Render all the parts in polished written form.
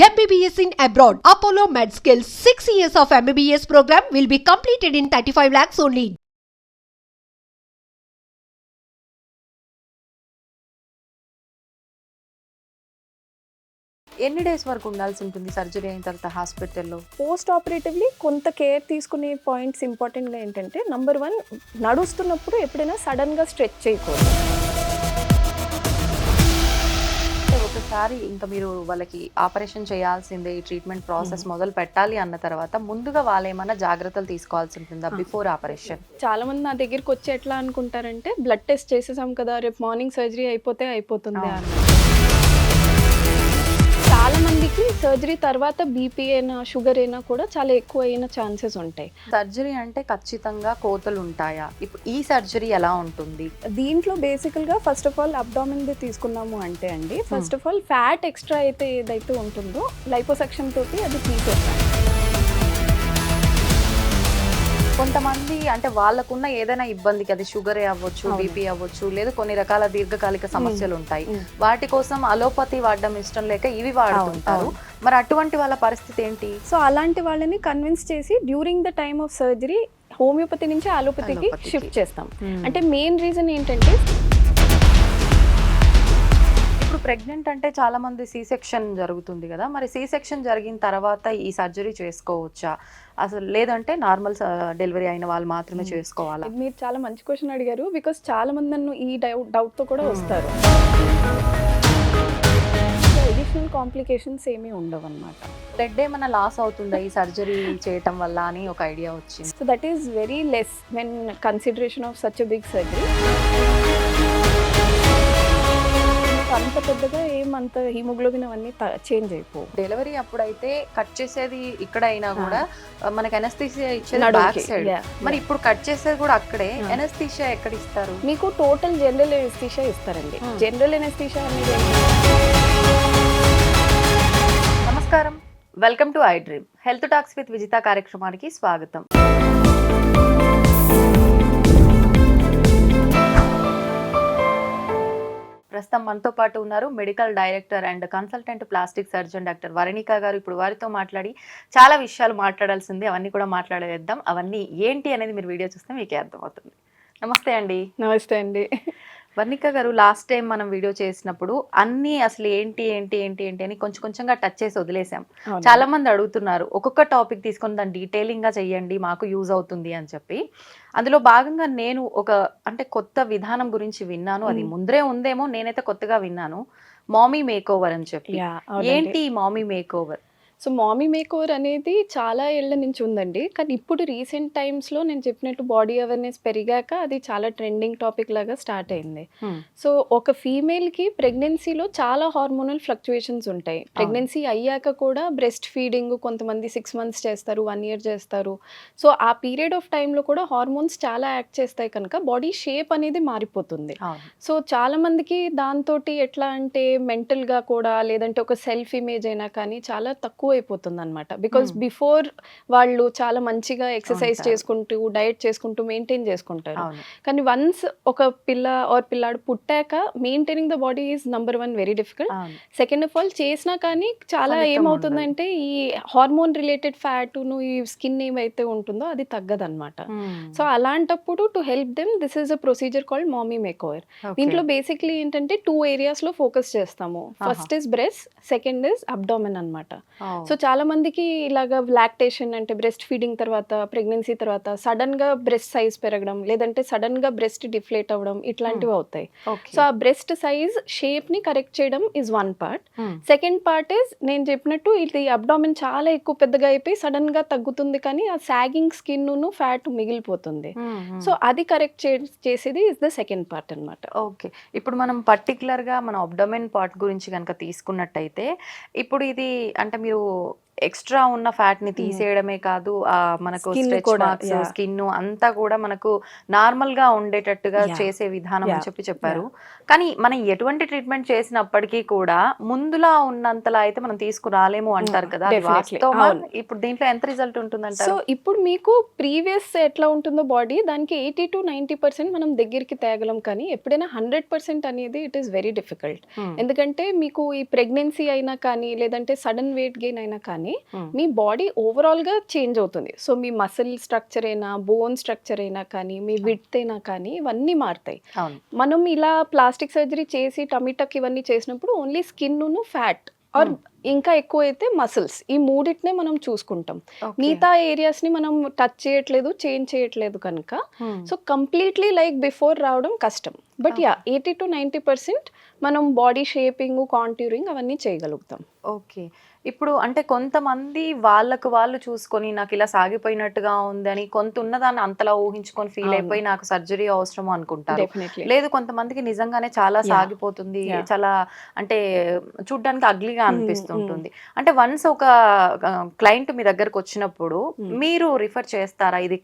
MBBS in abroad. Apollo MedSkills 6 years of MBBS program will be completed in 35 lakhs only. ఎన్ని days వరకు ఉండాల్సి ఉంటుంది surgery అయిన తర్వాత హాస్పిటల్లో? పోస్ట్ ఆపరేటివ్లీ కొంత కేర్ తీసుకునే పాయింట్స్ ఇంపార్టెంట్గా ఏంటంటే, నంబర్ 1, నడుస్తున్నప్పుడు ఎప్పుడైనా సడన్గా స్ట్రెచ్ చేయకూడదు. ఒకసారి ఇంకా మీరు వాళ్ళకి ఆపరేషన్ చేయాల్సిందే, ఈ ట్రీట్మెంట్ ప్రాసెస్ మొదలు పెట్టాలి అన్న తర్వాత ముందుగా వాళ్ళు ఏమైనా జాగ్రత్తలు తీసుకోవాల్సి ఉంటుందా బిఫోర్ ఆపరేషన్? చాలా మంది నా దగ్గరికి వచ్చి ఎట్లా అనుకుంటారంటే, బ్లడ్ టెస్ట్ చేసేసాం కదా, రేపు మార్నింగ్ సర్జరీ అయిపోతే అయిపోతుంది అని. చాలా మందికి సర్జరీ తర్వాత బీపీ అయినా షుగర్ అయినా కూడా చాలా ఎక్కువ అయిన ఛాన్సెస్ ఉంటాయి. సర్జరీ అంటే ఖచ్చితంగా కోతలు ఉంటాయా? ఇప్పుడు ఈ సర్జరీ ఎలా ఉంటుంది? దీంట్లో బేసికల్గా ఫస్ట్ ఆఫ్ ఆల్ అబ్డామిన్ది తీసుకున్నాము అంటే అండి, first of all fat extra అయితే ఏదైతే ఉంటుందో లైపోసెక్షన్ తోటి అది తీసేస్తాం. కొంతమంది అంటే వాళ్ళకున్న ఏదైనా ఇబ్బందికి, అది షుగరే అవ్వచ్చు, బీపీ అవ్వచ్చు, లేదా కొన్ని రకాల దీర్ఘకాలిక సమస్యలు ఉంటాయి, వాటి కోసం అలోపతి వాడడం ఇష్టం లేక ఇవి వాడుతుంటారు. మరి అటువంటి వాళ్ళ పరిస్థితి ఏంటి? సో అలాంటి వాళ్ళని కన్విన్స్ చేసి during the time of surgery homeopathy నుంచి అలోపతికి షిఫ్ట్ చేస్తాం. అంటే మెయిన్ రీజన్ ఏంటంటే, ఇప్పుడు ప్రెగ్నెంట్ అంటే చాలా మంది సి సెక్షన్ జరుగుతుంది కదా, మరి సి సెక్షన్ జరిగిన తర్వాత ఈ సర్జరీ చేసుకోవచ్చా అసలు, లేదంటే నార్మల్ డెలివరీ అయిన వాళ్ళు మాత్రమే చేసుకోవాలా? మీరు చాలా మంచి క్వశ్చన్ అడిగారు. బికాస్ చాలా మంది నన్ను ఈ డౌట్తో కూడా వస్తారు. అడిషనల్ కాంప్లికేషన్స్ ఏమీ ఉండవు అనమాట. బ్లడ్ ఏమైనా లాస్ అవుతుందా ఈ సర్జరీ చేయటం వల్ల అని ఒక ఐడియా వచ్చింది. So that is very less when consideration of such a big surgery. అంత పెద్దగా ఏమంత హిమోగ్లోబిన్ అవన్నీ చేంజ్ అయిపోవు. డెలివరీ అప్పుడైతే కట్ చేసేది ఇక్కడ అయినా కూడా మనకి ఎనస్థీసియా ఇచ్చేది బ్యాక్ సైడ్, మరి ఇప్పుడు కట్ చేసేది కూడా అక్కడే. ఎనస్థీసియా ఎక్కడ ఇస్తారు? మీకు టోటల్ జనరల్ ఎనస్థీసియా ఇస్తారండి. జనరల్ ఎనస్థీసియా అనేది. నమస్కారం, welcome to I dream health talks with Vijitha కార్యక్రమానికి స్వాగతం. ప్రస్తుతం మనతో పాటు ఉన్నారు medical director and consultant plastic surgeon doctor Varanika garu. ఇప్పుడు వారితో మాట్లాడి చాలా విషయాలు మాట్లాడాల్సింది, అవన్నీ కూడా మాట్లాడేద్దాం. అవన్నీ ఏంటి అనేది మీరు వీడియో చూస్తే మీకే అర్థమవుతుంది. నమస్తే అండి. నమస్తే అండి. వర్ణిక గారు, లాస్ట్ టైం మనం వీడియో చేసినప్పుడు అన్నీ అసలు ఏంటి ఏంటి ఏంటి ఏంటి అని కొంచెం కొంచెంగా టచ్ చేసి వదిలేసాం. చాలా మంది అడుగుతున్నారు ఒక్కొక్క టాపిక్ తీసుకొని దాన్ని డీటెయిలింగ్గా చెయ్యండి, మాకు యూజ్ అవుతుంది అని చెప్పి. అందులో భాగంగా నేను ఒక కొత్త విధానం గురించి విన్నాను, అది ముందరే ఉందేమో, నేనైతే కొత్తగా విన్నాను, మామీ మేక్ ఓవర్ అని చెప్పి. ఏంటి మామీ మేక్ ఓవర్? సో మామీ మేకోవర్ అనేది చాలా ఏళ్ల నుంచి ఉందండి, కానీ ఇప్పుడు రీసెంట్ టైమ్స్లో నేను చెప్పినట్టు బాడీ అవేర్నెస్ పెరిగాక అది చాలా ట్రెండింగ్ టాపిక్ లాగా స్టార్ట్ అయింది. సో ఒక ఫీమేల్కి ప్రెగ్నెన్సీలో చాలా హార్మోనల్ ఫ్లక్చుయేషన్స్ ఉంటాయి. ప్రెగ్నెన్సీ అయ్యాక కూడా బ్రెస్ట్ ఫీడింగ్ కొంతమంది 6 months చేస్తారు, 1 year చేస్తారు. సో ఆ పీరియడ్ ఆఫ్ టైంలో కూడా హార్మోన్స్ చాలా యాక్ట్ చేస్తాయి కనుక బాడీ షేప్ అనేది మారిపోతుంది. సో చాలా మందికి దాంతో ఎట్లా అంటే మెంటల్గా కూడా, లేదంటే ఒక సెల్ఫ్ ఇమేజ్ అయినా కానీ చాలా తక్కువ అయిపోతుంది అనమాట. బికాస్ బిఫోర్ వాళ్ళు చాలా మంచిగా ఎక్సర్సైజ్ చేసుకుంటూ డైట్ చేసుకుంటూ మెయింటైన్ చేసుకుంటారు, కానీ వన్స్ ఒక పిల్ల ఆర్ పిల్లాడు పుట్టాక maintaining the body is number 1 very difficult. Second of all చేసినా కానీ చాలా ఏమవుతుందంటే ఈ హార్మోన్ రిలేటెడ్ ఫ్యాట్ను ఈ స్కిన్ ఏమైతే ఉంటుందో అది తగ్గదన్నమాట. సో అలాంటప్పుడు to help them this is a procedure called mommy makeover. దీంట్లో బేసిక్లీ ఏంటంటే 2 areasలో ఫోకస్ చేస్తాము. First is breast, second is abdomen అనమాట. సో చాలా మందికి ఇలాగ లాక్టేషన్ అంటే బ్రెస్ట్ ఫీడింగ్ తర్వాత, ప్రెగ్నెన్సీ తర్వాత సడన్ గా బ్రెస్ట్ సైజ్ పెరగడం, లేదంటే సడన్ గా బ్రెస్ట్ డిఫ్లేట్ అవ్వడం, ఇట్లాంటివి అవుతాయి. సో ఆ బ్రెస్ట్ సైజ్ షేప్ ని కరెక్ట్ చేయడం is one part. Second part is నేను చెప్పినట్టు ఇది అబ్డామిన్ చాలా ఎక్కువ పెద్దగా అయిపోయి సడన్ గా తగ్గుతుంది, కానీ ఆ సాగింగ్ స్కిన్ ను ఫ్యాట్ మిగిలిపోతుంది. సో అది కరెక్ట్ చేసేది ఇస్ ద సెకండ్ పార్ట్ అనమాట. ఓకే, ఇప్పుడు మనం పర్టికులర్ గా మన అబ్డామిన్ పార్ట్ గురించి కనుక తీసుకున్నట్టయితే, ఇప్పుడు ఇది అంటే మీరు ఎక్స్ట్రా ఉన్న ఫ్యాట్ ని తీసేయడమే కాదు, మనకు Skin స్ట్రెచ్ కూడా, మార్క్స్, yeah. స్కిన్ అంతా కూడా మనకు నార్మల్ గా ఉండేటట్టుగా Yeah. చేసే విధానం అని Yeah. చెప్పారు. కానీ మనం ఎటువంటి ట్రీట్మెంట్ చేసినప్పటికీ కూడా ముందులా ఉన్నంతలా అయితే మనం తీసుకురాలేము అంటారు కదా, అది Definitely. వాస్తవమా? అవును. ఇప్పుడు దీంట్లో ఎంత రిజల్ట్ సో ఉంటుందంటారు? ఇప్పుడు మీకు ప్రీవియస్ ఎట్లా ఉంటుందో బాడీ దానికి 80-90% మనం దగ్గరికి తేగలం, కానీ ఎప్పుడైనా 100% అనేది ఇట్ ఈస్ వెరీ డిఫికల్ట్. ఎందుకంటే మీకు ఈ ప్రెగ్నెన్సీ అయినా కానీ లేదంటే సడన్ వెయిట్ గెయిన్ అయినా కానీ మీ బాడీ ఓవరాల్గా చేంజ్ అవుతుంది. సో మీ మసిల్ స్ట్రక్చర్ అయినా బోన్ స్ట్రక్చర్ అయినా కానీ మీ విడ్త్ అయినా కానీ ఇవన్నీ మారుతాయి. అవును. మనం ఇలా ప్లాస్టిక్ సర్జరీ చేసి టమిటక్ ఇవన్నీ చేసినప్పుడు ఓన్లీ స్కిన్ ఫ్యాట్ ఆర్ ఇంకా ఎక్కువ అయితే మసిల్స్, ఈ మూడిటినే మనం చూసుకుంటాం. Okay. మిగతా ఏరియాస్ని మనం టచ్ చేయట్లేదు, చేంజ్ చేయట్లేదు కనుక సో కంప్లీట్లీ లైక్ బిఫోర్ రావడం కష్టం. బట్ యా 80-90% మనం బాడీ షేపింగ్, కాంట్యూరింగ్ అవన్నీ చేయగలుగుతాం. ఓకే. ఇప్పుడు అంటే కొంతమంది వాళ్ళకు వాళ్ళు చూసుకొని నాకు ఇలా సాగిపోయినట్టుగా ఉందని, కొంత ఉన్నదాన్ని అంతలా ఊహించుకొని ఫీల్ అవును. అయిపోయి నాకు సర్జరీ అవసరం అనుకుంటారు. డెఫినెట్లీ. లేదు కొంతమందికి నిజంగానే చాలా Yeah. సాగిపోతుంది, Yeah. చాలా అంటే చూడ్డానికి అగ్లీగా అనిపిస్తుంటుంది. అంటే వన్స్ ఒక క్లయింట్ మీ దగ్గరకు వచ్చినప్పుడు మీరు రిఫర్ చేస్తారా ఇది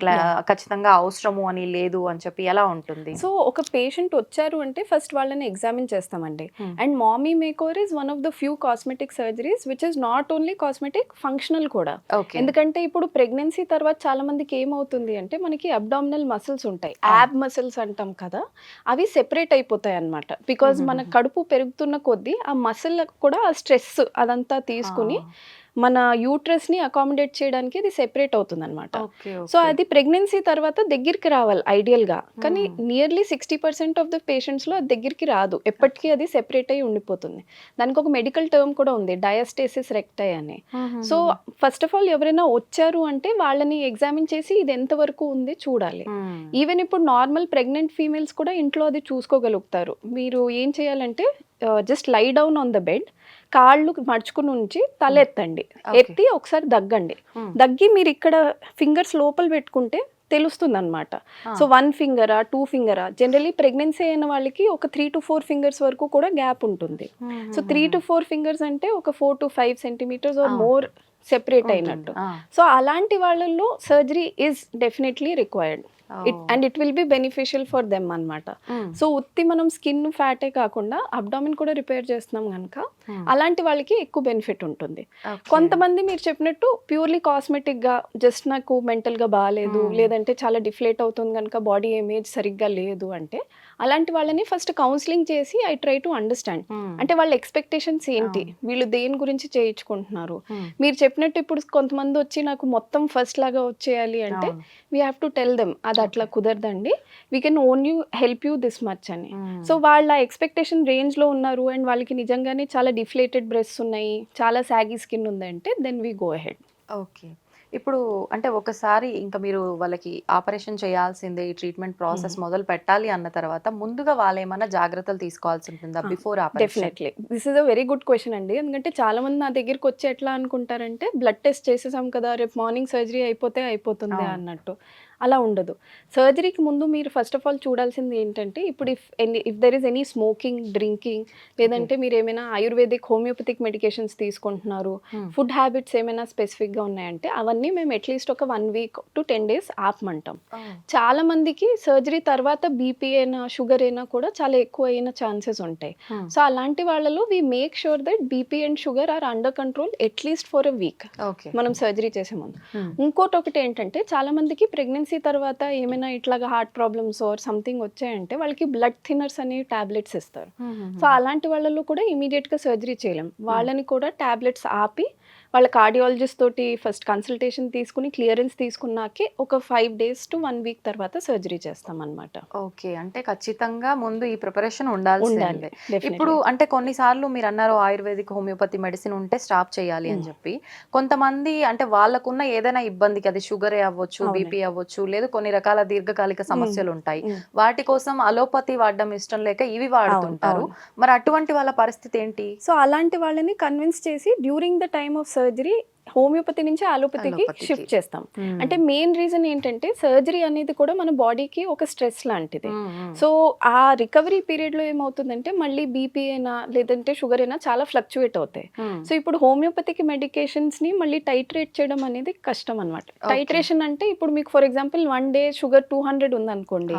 ఖచ్చితంగా అవసరము అని, లేదు అని చెప్పి, ఎలా ఉంటుంది? సో ఒక పేషెంట్ వచ్చారు అంటే ఫస్ట్ వాళ్ళని ఎగ్జామిన్ చేస్తామండి. And mommy makeover is one of the few cosmetic surgeries which is not only cosmetic, functional కూడా. ఓకే. ఎందుకంటే ఇప్పుడు ప్రెగ్నెన్సీ తర్వాత చాలా మందికి ఏమవుతుంది అంటే మనకి అబ్డామినల్ మసిల్స్ ఉంటాయి, యాబ్ మసిల్స్ అంటాం కదా, అవి సెపరేట్ అయిపోతాయి అన్నమాట. బికాజ్ మన కడుపు పెరుగుతున్న కొద్దీ ఆ మసిల్ కూడా ఆ స్ట్రెస్ అదంతా తీసుకుని మన యూట్రస్ని అకామిడేట్ చేయడానికి అది సెపరేట్ అవుతుంది అనమాట. సో అది ప్రెగ్నెన్సీ తర్వాత దగ్గరికి రావాలి ఐడియల్గా, కానీ నియర్లీ 60% ఆఫ్ ద పేషెంట్స్లో అది దగ్గరికి రాదు, ఎప్పటికీ అది సెపరేట్ అయి ఉండిపోతుంది. దానికి ఒక మెడికల్ టర్మ్ కూడా ఉంది, డయాస్టేసిస్ రెక్టై అని. సో ఫస్ట్ ఆఫ్ ఆల్ ఎవరైనా వచ్చారు అంటే వాళ్ళని ఎగ్జామిన్ చేసి ఇది ఎంతవరకు ఉంది చూడాలి. ఈవెన్ ఇప్పుడు నార్మల్ ప్రెగ్నెంట్ ఫీమేల్స్ కూడా ఇంట్లో అది చూసుకోగలుగుతారు. మీరు ఏం చేయాలంటే just lie down on the bed, కాళ్ళు మడుచుకుని ఉంచి తల ఎత్తండి, ఎత్తి ఒకసారి దగ్గండి. దగ్గి మీరు ఇక్కడ ఫింగర్స్ లోపల పెట్టుకుంటే తెలుస్తుంది అనమాట. సో 1 ఫింగరా 2 ఫింగరా, జనరలీ ప్రెగ్నెన్సీ అయిన వాళ్ళకి ఒక 3 to 4 ఫింగర్స్ వరకు కూడా గ్యాప్ ఉంటుంది. సో 3 to 4 ఫింగర్స్ అంటే ఒక 4 to 5 centimetres or more separate అయినట్టు. సో అలాంటి వాళ్ళల్లో surgery is definitely required and it will be beneficial for them అనమాట. సో ఉత్తి మనం స్కిన్ ఫ్యాటే కాకుండా అబ్డామిన్ కూడా రిపేర్ చేస్తున్నాం కనుక అలాంటి వాళ్ళకి ఎక్కువ బెనిఫిట్ ఉంటుంది. కొంతమంది మీరు చెప్పినట్టు ప్యూర్లీ కాస్మెటిక్ గా జస్ట్ నాకు మెంటల్ గా బాగాలేదు, లేదంటే చాలా డిఫ్లేట్ అవుతుంది కనుక బాడీ ఇమేజ్ సరిగ్గా లేదు అంటే అలాంటి వాళ్ళని ఫస్ట్ కౌన్సిలింగ్ చేసి ఐ ట్రై టు అండర్స్టాండ్ అంటే వాళ్ళ ఎక్స్పెక్టేషన్స్ ఏంటి, వీళ్ళు దేని గురించి చేయించుకుంటున్నారు. మీరు చెప్పినట్టు ఇప్పుడు కొంతమంది వచ్చి నాకు మొత్తం ఫస్ట్ లాగా వచ్చేయాలి అంటే we have to tell them అది అట్లా కుదరదండి, we can own you help you this much అని. సో వాళ్ళ ఎక్స్పెక్టేషన్ రేంజ్ లో ఉన్నారు అండ్ వాళ్ళకి నిజంగానే చాలా డిఫ్లేటెడ్ బ్రెస్ట్స్ ఉన్నాయి, చాలా సాగీ స్కిన్ ఉంది అంటే then we go ahead. Okay. ఇప్పుడు అంటే ఒకసారి ఇంకా మీరు వాళ్ళకి ఆపరేషన్ చేయాల్సిందే, ఈ ట్రీట్మెంట్ ప్రాసెస్ మొదలు పెట్టాలి అన్న తర్వాత ముందుగా వాళ్ళు ఏమైనా జాగ్రత్తలు తీసుకోవాల్సి ఉంటుందా before operation? Definitely this is a very good question అండి. ఎందుకంటే చాలా మంది నా దగ్గరికి వచ్చి ఎట్లా అనుకుంటారంటే బ్లడ్ టెస్ట్ చేసేసాం కదా రేపు మార్నింగ్ సర్జరీ అయిపోతుంది అన్నట్టు. అలా ఉండదు. సర్జరీకి ముందు మీరు ఫస్ట్ ఆఫ్ ఆల్ చూడాల్సింది ఏంటంటే ఇప్పుడు if there is any smoking, drinking, లేదంటే మీరు ఏమైనా ఆయుర్వేదిక్, హోమియోపతిక్ మెడికేషన్స్ తీసుకుంటున్నారు, ఫుడ్ హ్యాబిట్స్ ఏమైనా స్పెసిఫిక్గా ఉన్నాయంటే అవన్నీ మేము అట్లీస్ట్ ఒక 1 week to 10 days ఆపమంటాం. చాలా మందికి సర్జరీ తర్వాత బీపీ అయినా షుగర్ అయినా కూడా చాలా ఎక్కువ అయిన ఛాన్సెస్ ఉంటాయి. సో అలాంటి వాళ్ళలో we make sure that BP and sugar are under control at least for a week మనం సర్జరీ చేసే ముందు. ఇంకోటి ఏంటంటే చాలా మందికి ప్రెగ్నెన్సీ తర్వాత ఏమైనా ఇట్లాగా హార్ట్ ప్రాబ్లమ్స్ ఆర్ సంథింగ్ వచ్చాయంటే వాళ్ళకి బ్లడ్ థిన్నర్స్ అనే టాబ్లెట్స్ ఇస్తారు. సో అలాంటి వాళ్ళలో కూడా ఇమీడియట్ గా సర్జరీ చేయలేం, వాళ్ళని కూడా టాబ్లెట్స్ ఆపి వాళ్ళ కార్డియాలజిస్ట్ తోటి ఫస్ట్ కన్సల్టేషన్ తీసుకుని క్లియరెన్స్ తీసుకున్నాకే ఒక 5 days to 1 week తర్వాత సర్జరీ చేస్తాం అన్నమాట. ఓకే. అంటే ఖచ్చితంగా ముందు ఈ ప్రిపరేషన్ ఉండాల్సిందే. Definitely. ఇప్పుడు అంటే కొన్నిసార్లు మీరు అన్నారు ఆయుర్వేదిక్, హోమియోపతి మెడిసిన్ ఉంటే స్టాప్ చేయాలి అని చెప్పి, కొంతమంది అంటే వాళ్ళకున్న ఏదైనా ఇబ్బందికి, అది షుగరే అవ్వచ్చు, బీపీ అవ్వచ్చు, లేదు కొన్ని రకాల దీర్ఘకాలిక సమస్యలు ఉంటాయి, వాటి కోసం అలోపతి వాడడం ఇష్టం లేక ఇవి వాడుతుంటారు. మరి అటువంటి వాళ్ళ పరిస్థితి ఏంటి? సో అలాంటి వాళ్ళని కన్విన్స్ చేసి during the time of surgery homeopathy నుంచి అలోపతికి అలోపతికి. షిఫ్ట్ చేస్తాం. Hmm. అంటే మెయిన్ రీజన్ ఏంటంటే సర్జరీ అనేది కూడా మన బాడీకి ఒక స్ట్రెస్ లాంటిది. సో ఆ రికవరీ పీరియడ్లో ఏమవుతుందంటే మళ్ళీ బీపీ అయినా లేదంటే షుగర్ అయినా చాలా ఫ్లక్చువేట్ అవుతాయి. సో ఇప్పుడు హోమియోపతిక్ మెడికేషన్స్ని మళ్ళీ టైట్రేట్ చేయడం అనేది కష్టం అనమాట. టైట్రేషన్ అంటే ఇప్పుడు మీకు ఫర్ ఎగ్జాంపుల్ 1 డే షుగర్ 200 ఉందనుకోండి,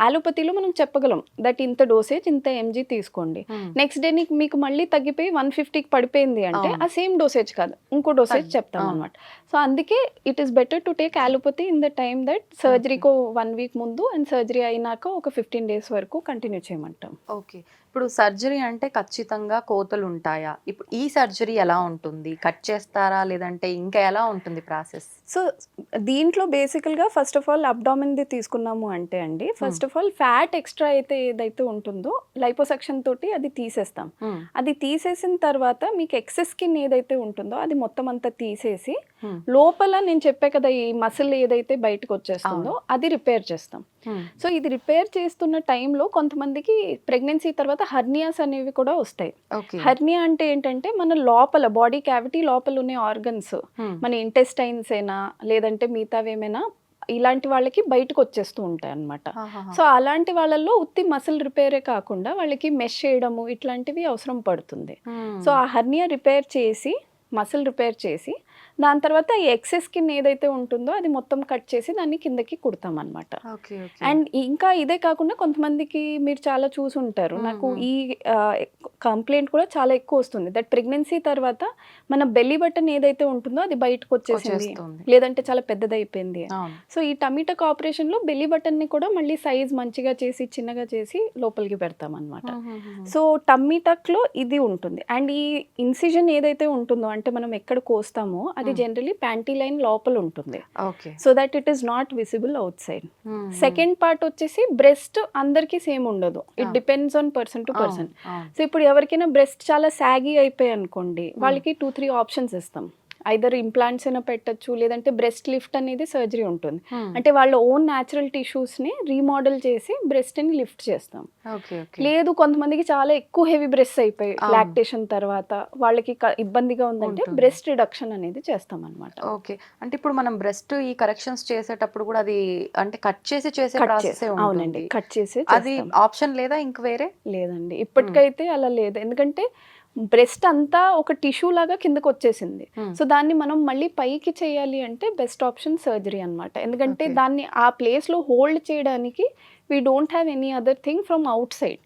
అలోపతిలో మనం చెప్పగలం దట్ ఇంత డోసేజ్ ఇంత ఎంజీ తీసుకోండి. నెక్స్ట్ డే మీకు మళ్ళీ తగ్గిపోయి 150కి పడిపోయింది అంటే ఆ సేమ్ డోసేజ్ కాదు, ఇంకో డోసేజ్ చెప్తాం అనమాట. సో అందుకే it is better to take allopathy in the time that సర్జరీకి 1 వీక్ ముందు అండ్ సర్జరీ అయినాక ఒక 15 డేస్ వరకు కంటిన్యూ చేయమంటాం. ఓకే. ఇప్పుడు సర్జరీ అంటే ఖచ్చితంగా కోతలు ఉంటాయా? ఇప్పుడు ఈ సర్జరీ ఎలా ఉంటుంది? కట్ చేస్తారా? లేదంటే ఇంకా ఎలా ఉంటుంది ప్రాసెస్? సో దీంట్లో బేసికల్గా ఫస్ట్ ఆఫ్ ఆల్ అబ్డామిన్ది తీసుకున్నాము అంటే అండి, first of all fat extra అయితే ఏదైతే ఉంటుందో లైపోసక్షన్ తోటి అది తీసేస్తాం. అది తీసేసిన తర్వాత మీకు ఎక్సెస్ స్కిన్ ఏదైతే ఉంటుందో అది మొత్తం అంతా తీసేసి లోపల నేను చెప్పే కదా ఈ మసిల్ ఏదైతే బయటకు వచ్చేస్తుందో అది రిపేర్ చేస్తాం. సో ఇది రిపేర్ చేస్తున్న టైంలో కొంతమందికి ప్రెగ్నెన్సీ తర్వాత హర్నియాస్ అనేవి కూడా వస్తాయి. హర్నియా అంటే ఏంటంటే మన లోపల బాడీ క్యావిటీ లోపల ఉన్న ఆర్గన్స్, మన ఇంటెస్టైన్స్ అయినా లేదంటే మిగతావేమైనా ఇలాంటి వాళ్ళకి బయటకు వచ్చేస్తూ ఉంటాయి అన్నమాట. సో అలాంటి వాళ్ళల్లో ఉత్తి మసిల్ రిపేరే కాకుండా వాళ్ళకి మెష్ చేయడము ఇట్లాంటివి అవసరం పడుతుంది. సో ఆ హర్నియా రిపేర్ చేసి మసిల్ రిపేర్ చేసి దాని తర్వాత ఈ ఎక్సెస్ స్కిన్ ఏదైతే ఉంటుందో అది మొత్తం కట్ చేసి దాన్ని కిందకి కుడతాం అనమాట. అండ్ ఇంకా ఇదే కాకుండా కొంతమందికి మీరు చాలా చూసి ఉంటారు, నాకు ఈ కంప్లైంట్ కూడా చాలా ఎక్కువ వస్తుంది దట్ ప్రెగ్నెన్సీ తర్వాత మన బెల్లీ బటన్ ఏదైతే ఉంటుందో అది బయటకు వచ్చేసింది లేదంటే చాలా పెద్దదైపోయింది. సో ఈ టమీటక్ ఆపరేషన్ లో బెల్లీ బటన్ ని కూడా మళ్ళీ సైజ్ మంచిగా చేసి చిన్నగా చేసి లోపలికి పెడతాం అనమాట. సో టమీటక్ లో ఇది ఉంటుంది. అండ్ ఈ ఇన్సిజన్ ఏదైతే ఉంటుందో అంటే మనం ఎక్కడ కోస్తామో అది జనరలీ ప్యాంటీ లైన్ లోపల ఉంటుంది. So that it is not visible out side. Second part వచ్చేసి బ్రెస్ట్ అందరికీ సేమ్ ఉండదు, it depends on person to person. So ఇప్పుడు ఎవరికైనా బ్రెస్ట్ చాలా సాగి అయిపోయి అనుకోండి, వాళ్ళకి 2-3 ఆప్షన్స్ ఇస్తాం. ఐదర్ ఇంప్లాంట్స్ అయినా పెట్టచ్చు లేదంటే బ్రెస్ట్ లిఫ్ట్ అనేది సర్జరీ ఉంటుంది. అంటే వాళ్ళ ఓన్ న్యాచురల్ టిష్యూస్ని రీమోడల్ చేసి బ్రెస్ట్ని లిఫ్ట్ చేస్తాం. లేదు కొంతమందికి చాలా ఎక్కువ హెవీ బ్రెస్ట్ అయిపోయి లాక్టేషన్ తర్వాత వాళ్ళకి ఇబ్బందిగా ఉందంటే బ్రెస్ట్ రిడక్షన్ అనేది చేస్తాం అనమాట. ఓకే. అంటే ఇప్పుడు మనం బ్రెస్ట్ ఈ కరెక్షన్స్ చేసేటప్పుడు కూడా అది అంటే కట్ చేసి చేసే ప్రాసెస్. అవునండి, కట్ చేసి అది ఆప్షన్ లేదా ఇంక వేరే? లేదండి ఇప్పటికైతే అలా లేదు, ఎందుకంటే బ్రెస్ట్ అంతా ఒక టిష్యూ లాగా కిందకు వచ్చేసింది. సో దాన్ని మనం మళ్ళీ పైకి చేయాలి అంటే బెస్ట్ ఆప్షన్ సర్జరీ అనమాట. ఎందుకంటే దాన్ని ఆ ప్లేస్లో హోల్డ్ చేయడానికి we don't have any other thing from outside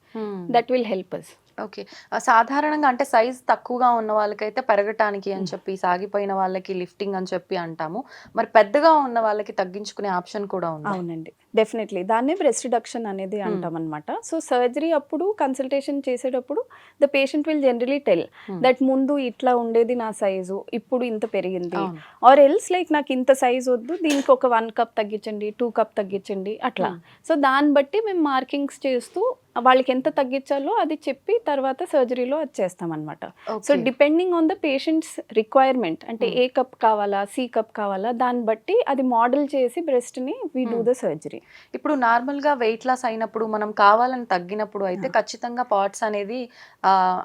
that will help us. Okay. సాధారణంగా అంటే సైజ్ తక్కువగా ఉన్న వాళ్ళకైతే పెరగటానికి అని చెప్పి, సాగిపోయిన వాళ్ళకి లిఫ్టింగ్ అని చెప్పి అంటాము. మరి పెద్దగా ఉన్న వాళ్ళకి తగ్గించుకునే ఆప్షన్ కూడా ఉంది. అవునండి, డెఫినెట్లీ దాన్ని బ్రెస్ట్ రిడక్షన్ అనేది అంటాం అనమాట. సో సర్జరీ అప్పుడు కన్సల్టేషన్ చేసేటప్పుడు the patient will generally tell that ముందు ఇట్లా ఉండేది నా సైజు ఇప్పుడు ఇంత పెరిగింది, ఆర్ ఎల్స్ లైక్ నాకు ఇంత సైజ్ వద్దు దీనికి ఒక 1 కప్ తగ్గించండి 2 కప్ తగ్గించండి అట్లా. సో దాన్ని బట్టి మేము మార్కింగ్స్ చేస్తూ వాళ్ళకి ఎంత తగ్గించాలో అది చెప్పి తర్వాత సర్జరీలో అది చేస్తాం అనమాట. So depending on the patients requirement అంటే ఏ కప్ కావాలా సి కప్ కావాలా దాన్ని బట్టి అది మోడల్ చేసి బ్రెస్ట్ని వీ డూ ద సర్జరీ. ఇప్పుడు నార్మల్గా వెయిట్ లాస్ అయినప్పుడు మనం కావాలని తగ్గినప్పుడు అయితే ఖచ్చితంగా పార్ట్స్ అనేది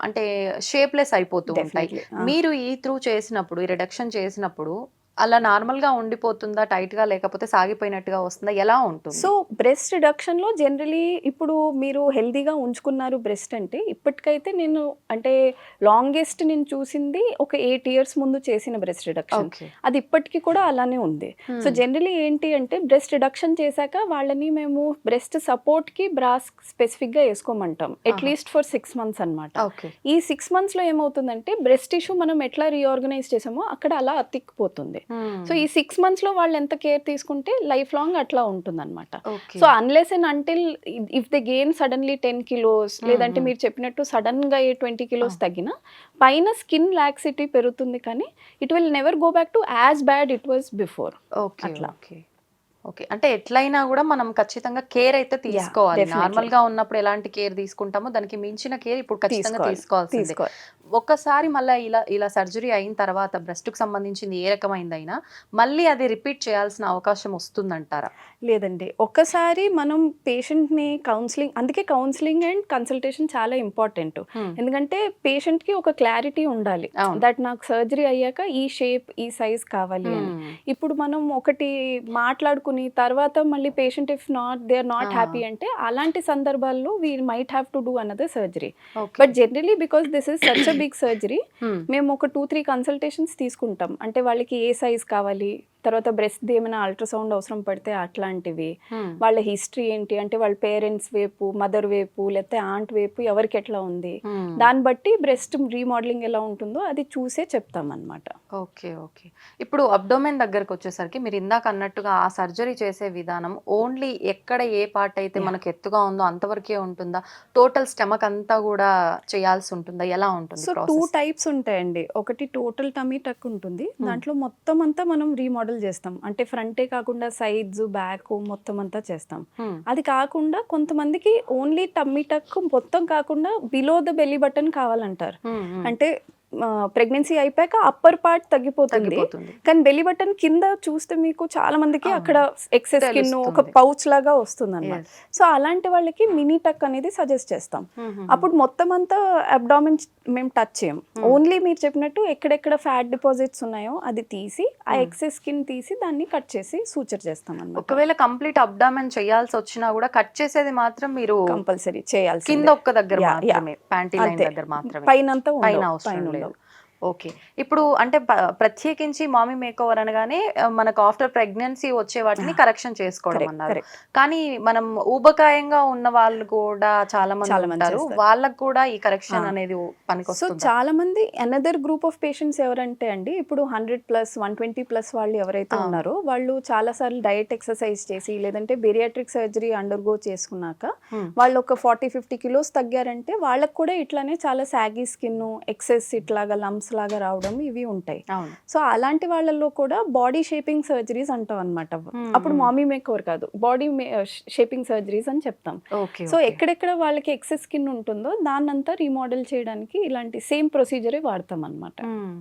అంటే షేప్లెస్ అయిపోతూ ఉంటాయి. మీరు ఈ త్రూ చేసినప్పుడు ఈ రిడక్షన్ చేసినప్పుడు అలా నార్మల్గా ఉండిపోతుందా టైట్గా, లేకపోతే సాగిపోయినట్టుగా వస్తుందా, ఎలా ఉంటుంది? సో బ్రెస్ట్ రిడక్షన్లో జనరలీ ఇప్పుడు మీరు హెల్దీగా ఉంచుకున్నారు బ్రెస్ట్ అంటే ఇప్పటికైతే నేను అంటే లాంగెస్ట్ నేను చూసింది ఒక 8 years ముందు చేసిన బ్రెస్ట్ రిడక్షన్, అది ఇప్పటికీ కూడా అలానే ఉంది. సో జనరలీ ఏంటి అంటే బ్రెస్ట్ రిడక్షన్ చేశాక వాళ్ళని మేము బ్రెస్ట్ సపోర్ట్కి బ్రాస్ స్పెసిఫిక్గా వేసుకోమంటాం అట్లీస్ట్ ఫర్ 6 months అనమాట. ఈ 6 monthsలో ఏమవుతుందంటే బ్రెస్ట్ టిష్యూ మనం ఎట్లా రీఆర్గనైజ్ చేసామో అక్కడ అలా అతికిపోతుంది. సో ఈ 6 monthsలో వాళ్ళు ఎంత కేర్ తీసుకుంటే లైఫ్ లాంగ్ అట్లా ఉంటుంది అనమాట. So unless and until if they gain suddenly 10 kilos లేదంటే మీరు చెప్పినట్టు సడన్ గా 20 kilos తగ్గినా పైన స్కిన్ లాక్సిటీ పెరుగుతుంది కానీ it will never go back to as bad it was before. అట్లా. ఓకే. అంటే ఎట్లైనా గూడా మనం ఖచ్చితంగా కేర్ అయితే తీసుకోవాలి. definitely. నార్మల్‌గా ఉన్నప్పుడు ఎలాంటి కేర్ తీసుకుంటామో దానికి మించిన కేర్ ఇప్పుడు ఖచ్చితంగా తీసుకోవాల్సిందే. తీసుకోవాలి. ఒక్కసారి మళ్ళా ఇలా సర్జరీ అయిన తర్వాత బ్రెస్ట్‌కి సంబంధించింది ఏ రకమైందైనా మళ్ళీ అది రిపీట్ చేయాల్సిన అవకాశం వస్తుందంటారా? లేదండి. ఒక్కసారి మనం పేషెంట్‌ని అందుకే కౌన్సిలింగ్ అండ్ కన్సల్టేషన్ చాలా ఇంపార్టెంట్. హ్మ్. ఎందుకంటే పేషెంట్‌కి ఒక క్లారిటీ ఉండాలి. అవును. దట్ నాకు సర్జరీ అయ్యాక ఈ షేప్, ఈ సైజ్ కావాలి అని. హ్మ్. ఇప్పుడు మనం ఒకటి మాట్లాడుకుని తర్వాత మళ్ళీ పేషెంట్ దే ఆర్ నాట్ ఆ! హ్యాపీ అంటే అలాంటి సందర్భాల్లో we might have to do another surgery. Okay. But generally because this is such a big surgery hmm. మేము ఒక 2-3 కన్సల్టేషన్స్ తీసుకుంటాం. అంటే వాళ్ళకి ఏ సైజ్ కావాలి, తర్వాత బ్రెస్ట్‌ది ఏమైనా అల్ట్రాసౌండ్ అవసరం పడితే అట్లాంటివి. హ్మ్. వాళ్ళ హిస్టరీ ఏంటి అంటే వాళ్ళ పేరెంట్స్ వైపు, మదర్ వైపు లేకపోతే ఆంట్ వైపు ఎవరికి ఎట్లా ఉంది. హ్మ్. దాన్ని బట్టి బ్రెస్ట్ రీమోడలింగ్ ఎలా ఉంటుందో అది చూసే చెప్తామన్నమాట. ఓకే. ఓకే. ఇప్పుడు అబ్డోమెన్ దగ్గరకొచ్చేసరికి మీరు ఇందాక అన్నట్టుగా ఆ సర్జరీ చేసే విధానం ఓన్లీ ఎక్కడ ఏ పార్ట్ అయితే మనకు ఎత్తుగా ఉందో అంతవరకే ఉంటుందా? టోటల్ స్టమక్ అంతా గూడా చేయాల్సి ఉంటుందా? ఎలా ఉంటుంది సో 2 ప్రాసెస్? టైప్స్ ఉంటాయండి. ఒకటి టోటల్ టమ్మీ టక్ ఉంటుంది. హ్మ్. దాంట్లో మొత్తం అంతా మనం రీమోడల్ చేస్తాం. అంటే ఫ్రంటే కాకుండా సైడ్స్, బ్యాక్ మొత్తం అంతా చేస్తాం. హ్మ్. అది కాకుండా కొంతమందికి ఓన్లీ టమ్మీ టక్ మొత్తం కాకుండా బిలో ద బెల్లీ బటన్ కావాలంటారు. హ్మ్. హ్మ్. అంటే ప్రెగ్నెన్సీ అయిపోయాక అప్పర్ పార్ట్ తగ్గిపోతుంది. తగ్గిపోతుంది. కానీ బెల్లీ బటన్ కింద చూస్తే మీకు చాలా మందికి అవును. అక్కడ ఎక్సెస్ స్కిన్ ఒక తెలుస్తుంది. పౌచ్ లాగా వస్తుందన్నమాట. యెస్. సో అలాంటి వాళ్ళకి మినీ టక్ అనేది సజెస్ట్ చేస్తాం. హుహుహు. అప్పుడు మొత్తం అంతా అబ్డామిన్ మేము టచ్ చేయం. ఓన్లీ మీరు చెప్పినట్టు ఎక్కడెక్కడ ఫ్యాట్ డిపాజిట్స్ ఉన్నాయో అది తీసి ఆ ఎక్సెస్ స్కిన్ తీసి దాన్ని కట్ చేసి సూచర్ చేస్తాం అన్నమాట. ఒకవేళ కంప్లీట్ అబ్డామెన్ చేయాల్సొచ్చినా గూడా కట్ చేసేది మాత్రం మీరు కంపల్సరీ చేయాల్సిందే. కింద ఒక్క దగ్గర యా, యా. మాత్రమే. ప్యాంటీ లైన్ అంతే. దగ్గర మాత్రమే. పైనంతా పైన ఉండవు. అవసరం పైన లేదు. ఉండవు. ఓకే. ఇప్పుడు అంటే ప్రత్యేకించి మామీ మేకోవర్ అనగానే మనకు ఆఫ్టర్ ప్రెగ్నెన్సీ వచ్చే వాటిని కరెక్షన్ చేసుకోవడం కరెక్ట్, అన్నారు. కరెక్ట్. కానీ మనం ఊబకాయంగా ఉన్న వాళ్ళు కూడా చాలా మంది చాలా మంది ఉంటారు. చేస్తారు. వాళ్ళకి కూడా ఈ కరెక్షన్ ఆ. అనేది సో పనికొస్తుందా? చాలా మంది అనదర్ గ్రూప్ ఆఫ్ పేషెంట్స్ ఎవరంటే అండి ఇప్పుడు 100+, 120+ వాళ్ళు ఎవరైతే ఆ. ఉన్నారో వాళ్ళు చాలా సార్లు డయట్ ఎక్సర్సైజ్ చేసి లేదంటే బెరియాట్రిక్ సర్జరీ అండర్గో చేసుకున్నాక హ్మ్. వాళ్ళు ఒక 40-50 కిలోస్ తగ్గారంటే వాళ్ళకు కూడా ఇట్లానే చాలా సాగీ స్కిన్, ఎక్సెస్ ఇట్లాగా లంప్స్ లాగా రావడం ఇవి ఉంటాయి. అవును. సో అలాంటి వాళ్ళల్లో కూడా బాడీ షేపింగ్ సర్జరీస్ అంటాం అనమాట. అప్పుడు మామీ మేకోవర్ కాదు, బాడీ షేపింగ్ సర్జరీస్ అని చెప్తాం. ఓకే. So okay. ఎక్కడెక్కడ వాళ్ళకి ఎక్సెస్ స్కిన్ ఉంటుందో దాన్నంతా రీమోడల్ చేయడానికి ఇలాంటి సేమ్ ప్రొసీజరే వాడతాం అనమాట. హ్మ్.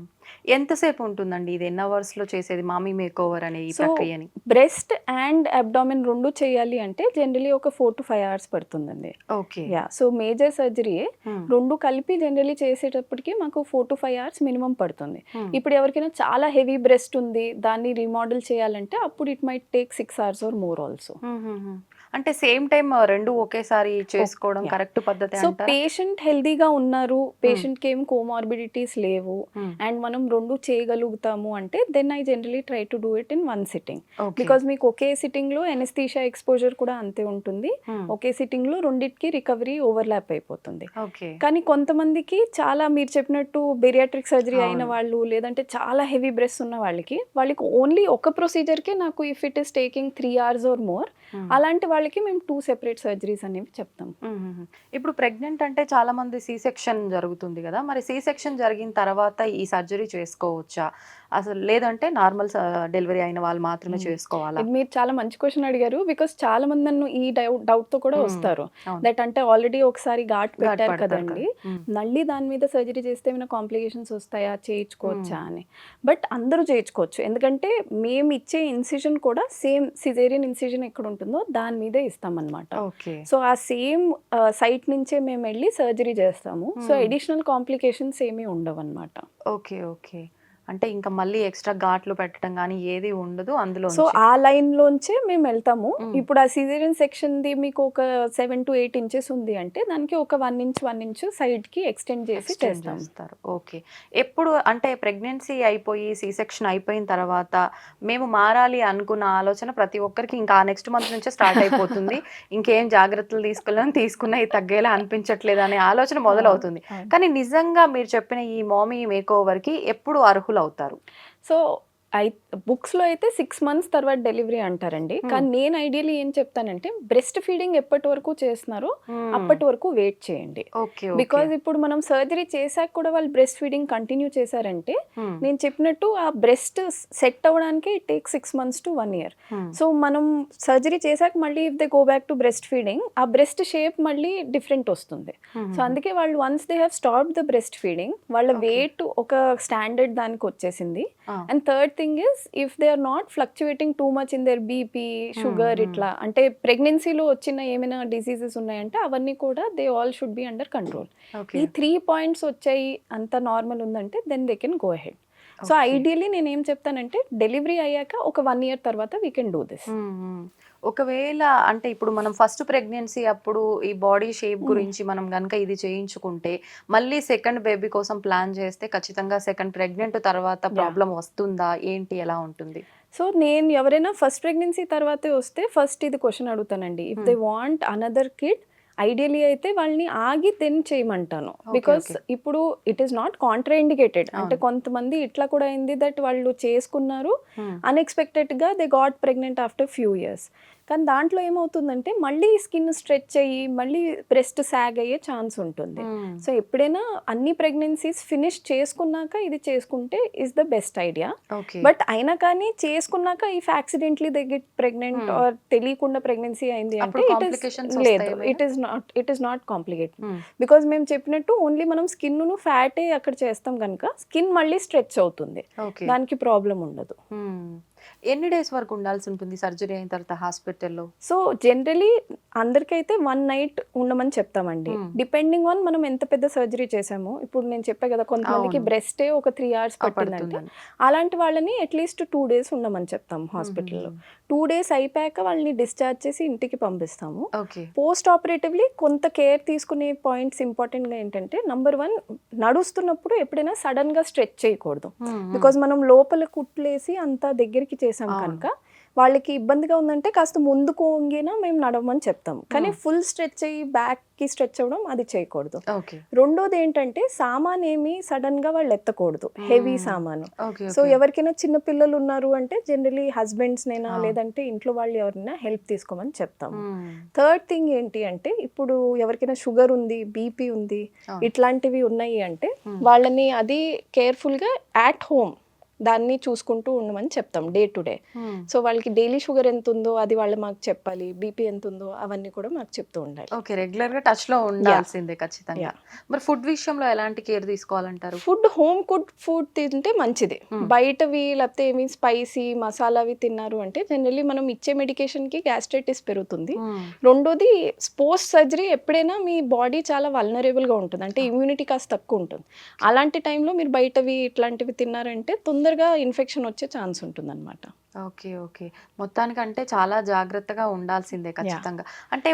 ఎంతసేపు ఉంటుందండి ఇది? ఎన్ని అవర్స్ లో చేసేది మామీ మేకోవర్ అనే ఈ సో ప్రక్రియని? బ్రెస్ట్ అండ్ అబ్డామిన్ రెండు చేయాలి అంటే జనరలీ ఒక 4-5 అవర్స్ పడుతుందండి. Okay. Yeah, so major surgery హ్మ్. రెండు కలిపి జనరలీ చేసేటప్పటికి మాకు 4-5 అవర్స్ మినిమం పడుతుంది. హ్మ్. ఇప్పుడు ఎవరికైనా చాలా హెవీ బ్రెస్ట్ ఉంది దాన్ని రీమోడల్ చేయాలంటే అప్పుడు it might take 6 hours are more also. హుహుహు. అంటే సేమ్ టైమ్ 2 ఒకేసారి చేసుకోవడం యా. కరెక్ట్ పద్ధతే సో అంటారా? పేషెంట్ హెల్దీగా ఉన్నారు, పేషెంట్కి ఏం కోమార్బిడిటీస్ లేవు హ్మ్. అండ్ మనం రెండు చేయగలుగుతాము అంటే then I generally try to do it in one sitting. Okay. Because మీకు ఒకే సిట్టింగ్లో ఎనస్థీషియా ఎక్స్పోజర్ కూడా అంతే ఉంటుంది. హ్మ్. ఒకే సిట్టింగ్లో రెండిటికి రికవరీ ఓవర్లాప్ అయిపోతుంది. ఓకే. కానీ కొంతమందికి చాలా మీరు చెప్పినట్టు బెరియాట్రిక్ సర్జరీ అయిన అవును. వాళ్ళు లేదంటే చాలా హెవీ బ్రెస్ట్ ఉన్న వాళ్ళకి ఓన్లీ ఒక ప్రొసీజర్కే నాకు if it is taking 3 hours or more hmm. అలాంటి వాళ్ళకి మేము 2 సెపరేట్ సర్జరీస్ అనేవి చెప్తాం. హుహుహు. ఇప్పుడు ప్రెగ్నెంట్ అంటే చాలా మంది సి సెక్షన్ జరుగుతుంది గదా! మరి సి సెక్షన్ జరిగిన తర్వాత ఈ సర్జరీ చేసుకోవచ్చా? అసలు లేదంటే నార్మల్ డెలివరీ అయిన వాళ్ళు మాత్రమే చేసుకోవాలా? ఇది మీరు చాలా మంచి క్వశ్చన్ అడిగారు. బికాస్ చాలా మంది నన్ను ఈ డౌట్‌తో కూడా హ్మ్. వస్తారు. అవును. దట్ అంటే ఆల్రెడీ ఒకసారి ఘాట్ ఘాట్ పెట్టారు పడతారు కదండీ! కదా! హ్మ్. మళ్ళీ దాని మీద సర్జరీ చేస్తే ఏమైనా కాంప్లికేషన్స్ వస్తాయా? చేయించుకోవచ్చా హ్మ్. అని. బట్ అందరూ చేయించుకోవచ్చు. ఎందుకంటే మేము ఇచ్చే ఇన్సిషన్ కూడా సేమ్ సిజేరియన్ ఇన్సిషన్ ఎక్కడ ఉంటుందో దాని మీదే ఇస్తామన్నమాట. ఓకే. సో ఆ సేమ్ సైట్ నుంచే మేము వెళ్ళి సర్జరీ చేస్తాము. సో హ్మ్. అడిషనల్ కాంప్లికేషన్స్ ఏమీ ఉండవన్నమాట. ఓకే. ఓకే. అంటే ఇంకా మళ్ళీ ఎక్స్‌ట్రా ఘాట్లు పెట్టడం గాని ఏది ఉండదు సో అందులోంచి. ఆ లైన్‌లోంచే మేమెళ్తాము. హ్మ్. ఇప్పుడు ఆ సిజేరియన్ సెక్షన్‌ది మీకు ఒక 7-8 ఇంచెస్ ఉంది అంటే దానికి ఒక 1 ఇంచ్ సైడ్‌కి ఎక్స్‌టెండ్ చేసి ఎక్స్‌టెండ్ చేస్తాము. చేస్తారు. ఓకే. ఎప్పుడు అంటే ప్రెగ్నెన్సీ అయిపోయి సి సెక్షన్ అయిపోయిన తర్వాత మేము మారాలి అనుకున్న ఆలోచన ప్రతి ఒక్కరికి ఇంకా నెక్స్ట్ మంత్ నుంచే స్టార్ట్ అయిపోతుంది. ఇంకేం జాగ్రత్తలు తీసుకున్నయి తగ్గేలా అనిపించట్లేదు అనే ఆలోచన మొదలవుతుంది. అవును. కానీ నిజంగా మీరు చెప్పిన ఈ మామీ మేకోవర్‌కి ఎప్పుడు అర్హులవుతారు? సో బుక్స్లో అయితే 6 months తర్వాత డెలివరీ అంటారండి. కానీ నేను ఐడియల్లీ ఏం చెప్తానంటే బ్రెస్ట్ ఫీడింగ్ ఎప్పటి వరకు చేస్తున్నారో అప్పటి వరకు వెయిట్ చేయండి. ఓకే. బికాజ్ ఇప్పుడు మనం సర్జరీ చేశాక కూడా వాళ్ళు బ్రెస్ట్ ఫీడింగ్ కంటిన్యూ చేశారంటే నేను చెప్పినట్టు ఆ బ్రెస్ట్ సెట్ అవ్వడానికి it take 6 months to 1 year. So మనం సర్జరీ చేశాక మళ్ళీ if they go back to breast feeding ఆ బ్రెస్ట్ షేప్ మళ్ళీ డిఫరెంట్ వస్తుంది. సో అందుకే వాళ్ళు once they have stop the breast feeding వాళ్ళ వెయిట్ ఒక స్టాండర్డ్ దానికి వచ్చేసింది. And third thing is if they are not fluctuating too much in their BP sugar ఇట్లా అంటే ప్రెగ్నెన్సీలో వచ్చిన ఏమైనా డిసీజెస్ ఉన్నాయంటే అవన్నీ కూడా they all should be under control. ఈ 3 points వచ్చాయి అంత నార్మల్ ఉందంటే then they can go ahead. So ideally నేను ఏం చెప్తానంటే డెలివరీ అయ్యాక ఒక 1 year తర్వాత వీ కెన్ డూ దిస్. ఒకవేళ అంటే ఇప్పుడు మనం ఫస్ట్ ప్రెగ్నెన్సీ అప్పుడు ఈ బాడీ షేప్ గురించి మనం గనుక ఇది చేయించుకుంటే మళ్ళీ సెకండ్ బేబీ కోసం ప్లాన్ చేస్తే ఖచ్చితంగా సెకండ్ ప్రెగ్నెంట్ తర్వాత ప్రాబ్లం వస్తుందా ఏంటి ఎలా ఉంటుంది? సో నేను ఎవరైనా ఫస్ట్ ప్రెగ్నెన్సీ తర్వాతే వస్తే ఫస్ట్ ఇది క్వశ్చన్ అడుగుతానండి. If they want another kid ideally అయితే వాళ్ళని ఆగి దెన్ చేయమంటాను. బికాస్ ఇప్పుడు ఇట్ ఈస్ నాట్ కాంట్రాఇండికేటెడ్. అంటే కొంతమంది ఇట్లా కూడా అయింది దట్ వాళ్ళు చేసుకున్నారు అన్ఎక్స్పెక్టెడ్గా they got pregnant after few years. కానీ దాంట్లో ఏమవుతుందంటే మళ్ళీ స్కిన్ స్ట్రెచ్ అయ్యి మళ్ళీ బ్రెస్ట్ సాగ్ అయ్యే ఛాన్స్ ఉంటుంది. సో ఎప్పుడైనా అన్ని ప్రెగ్నెన్సీస్ ఫినిష్ చేసుకున్నాక ఇది చేసుకుంటే is the best idea. But అయినా కానీ చేసుకున్నాక if accidentally they get pregnant are తెలియకుండా ప్రెగ్నెన్సీ అయింది అంటే లేదు, it is not complicated. Because మేము చెప్పినట్టు ఓన్లీ మనం స్కిన్ ను ఫ్యాటే అక్కడ చేస్తాం కనుక స్కిన్ మళ్ళీ స్ట్రెచ్ అవుతుంది, దానికి ప్రాబ్లం ఉండదు. ఎన్ని డేస్ వరకు ఉండాల్సి ఉంటుంది సర్జరీ అయిన తర్వాత హాస్పిటల్లో? సో జనరలీ అందరికైతే 1 night ఉండమని చెప్తామండి. డిపెండింగ్ ఆన్ మనం ఎంత పెద్ద సర్జరీ చేసామో. ఇప్పుడు నేను చెప్పా కదా కొంతమందికి బ్రెస్టే ఒక 3 hours పట్టిందంటే అలాంటి వాళ్ళని అట్లీస్ట్ 2 days ఉండమని చెప్తాము హాస్పిటల్లో. 2 days అయిపోయాక వాళ్ళని డిశ్చార్జ్ చేసి ఇంటికి పంపిస్తాము. పోస్ట్ ఆపరేటివ్లీ కొంత కేర్ తీసుకునే పాయింట్స్ ఇంపార్టెంట్గా ఏంటంటే నంబర్ 1 నడుస్తున్నప్పుడు ఎప్పుడైనా సడన్ గా స్ట్రెచ్ చేయకూడదు. బికాజ్ మనం లోపల కుట్లేసి అంతా దగ్గరికి చేసాం కనుక వాళ్ళకి ఇబ్బందిగా ఉందంటే కాస్త ముందుకు వంగినా మేము నడవమని చెప్తాం. కానీ ఫుల్ స్ట్రెచ్ అయ్యి బ్యాక్ కి స్ట్రెచ్ అవ్వడం అది చేయకూడదు. రెండోది ఏంటంటే సామాన్ ఏమి సడన్ గా వాళ్ళు ఎత్తకూడదు, హెవీ సామాను. సో ఎవరికైనా చిన్న పిల్లలు ఉన్నారు అంటే జనరలీ హస్బెండ్స్ నైనా లేదంటే ఇంట్లో వాళ్ళు ఎవరైనా హెల్ప్ తీసుకోమని చెప్తాము. థర్డ్ థింగ్ ఏంటి అంటే ఇప్పుడు ఎవరికైనా షుగర్ ఉంది, బీపీ ఉంది, ఇట్లాంటివి ఉన్నాయి అంటే వాళ్ళని అది కేర్ఫుల్ గా అట్ హోమ్ దాన్ని చూసుకుంటూ ఉండమని చెప్తాం డే టు డే. సో వాళ్ళకి డైలీ షుగర్ ఎంత ఉందో అది వాళ్ళు మాకు చెప్పాలి, బీపీ ఎంత ఉందో అవన్నీ కూడా మాకు చెప్తూ ఉండాలి. ఓకే, రెగ్యులర్ గా టచ్ లో ఉండాల్సిందే ఖచ్చితంగా. మరి ఫుడ్ విషయంలో ఎలాంటి కేర్ తీసుకోవాలంటారు? ఫుడ్ హోమ్ కుడ్ ఫుడ్ తింటే మంచిది. బయటవి లేకపోతే ఏమి స్పైసీ మసాలావి తిన్నారు అంటే జనరల్లీ మనం ఇచ్చే మెడికేషన్ కి గ్యాస్ట్రైటిస్ పెరుగుతుంది. రెండోది పోస్ట్ సర్జరీ ఎప్పుడైనా మీ బాడీ చాలా వల్నరబుల్ గా ఉంటుంది, అంటే ఇమ్యూనిటీ కాస్త తక్కువ ఉంటుంది. అలాంటి టైంలో మీరు బయటవి ఇట్లాంటివి తిన్నారంటే తొందరగా ఇన్ఫెక్షన్ వచ్చే ఛాన్స్ ఉంటుంది అనమాట. ఓకే ఓకే, మొత్తానికంటే చాలా జాగ్రత్తగా ఉండాల్సిందే ఖచ్చితంగా. అంటే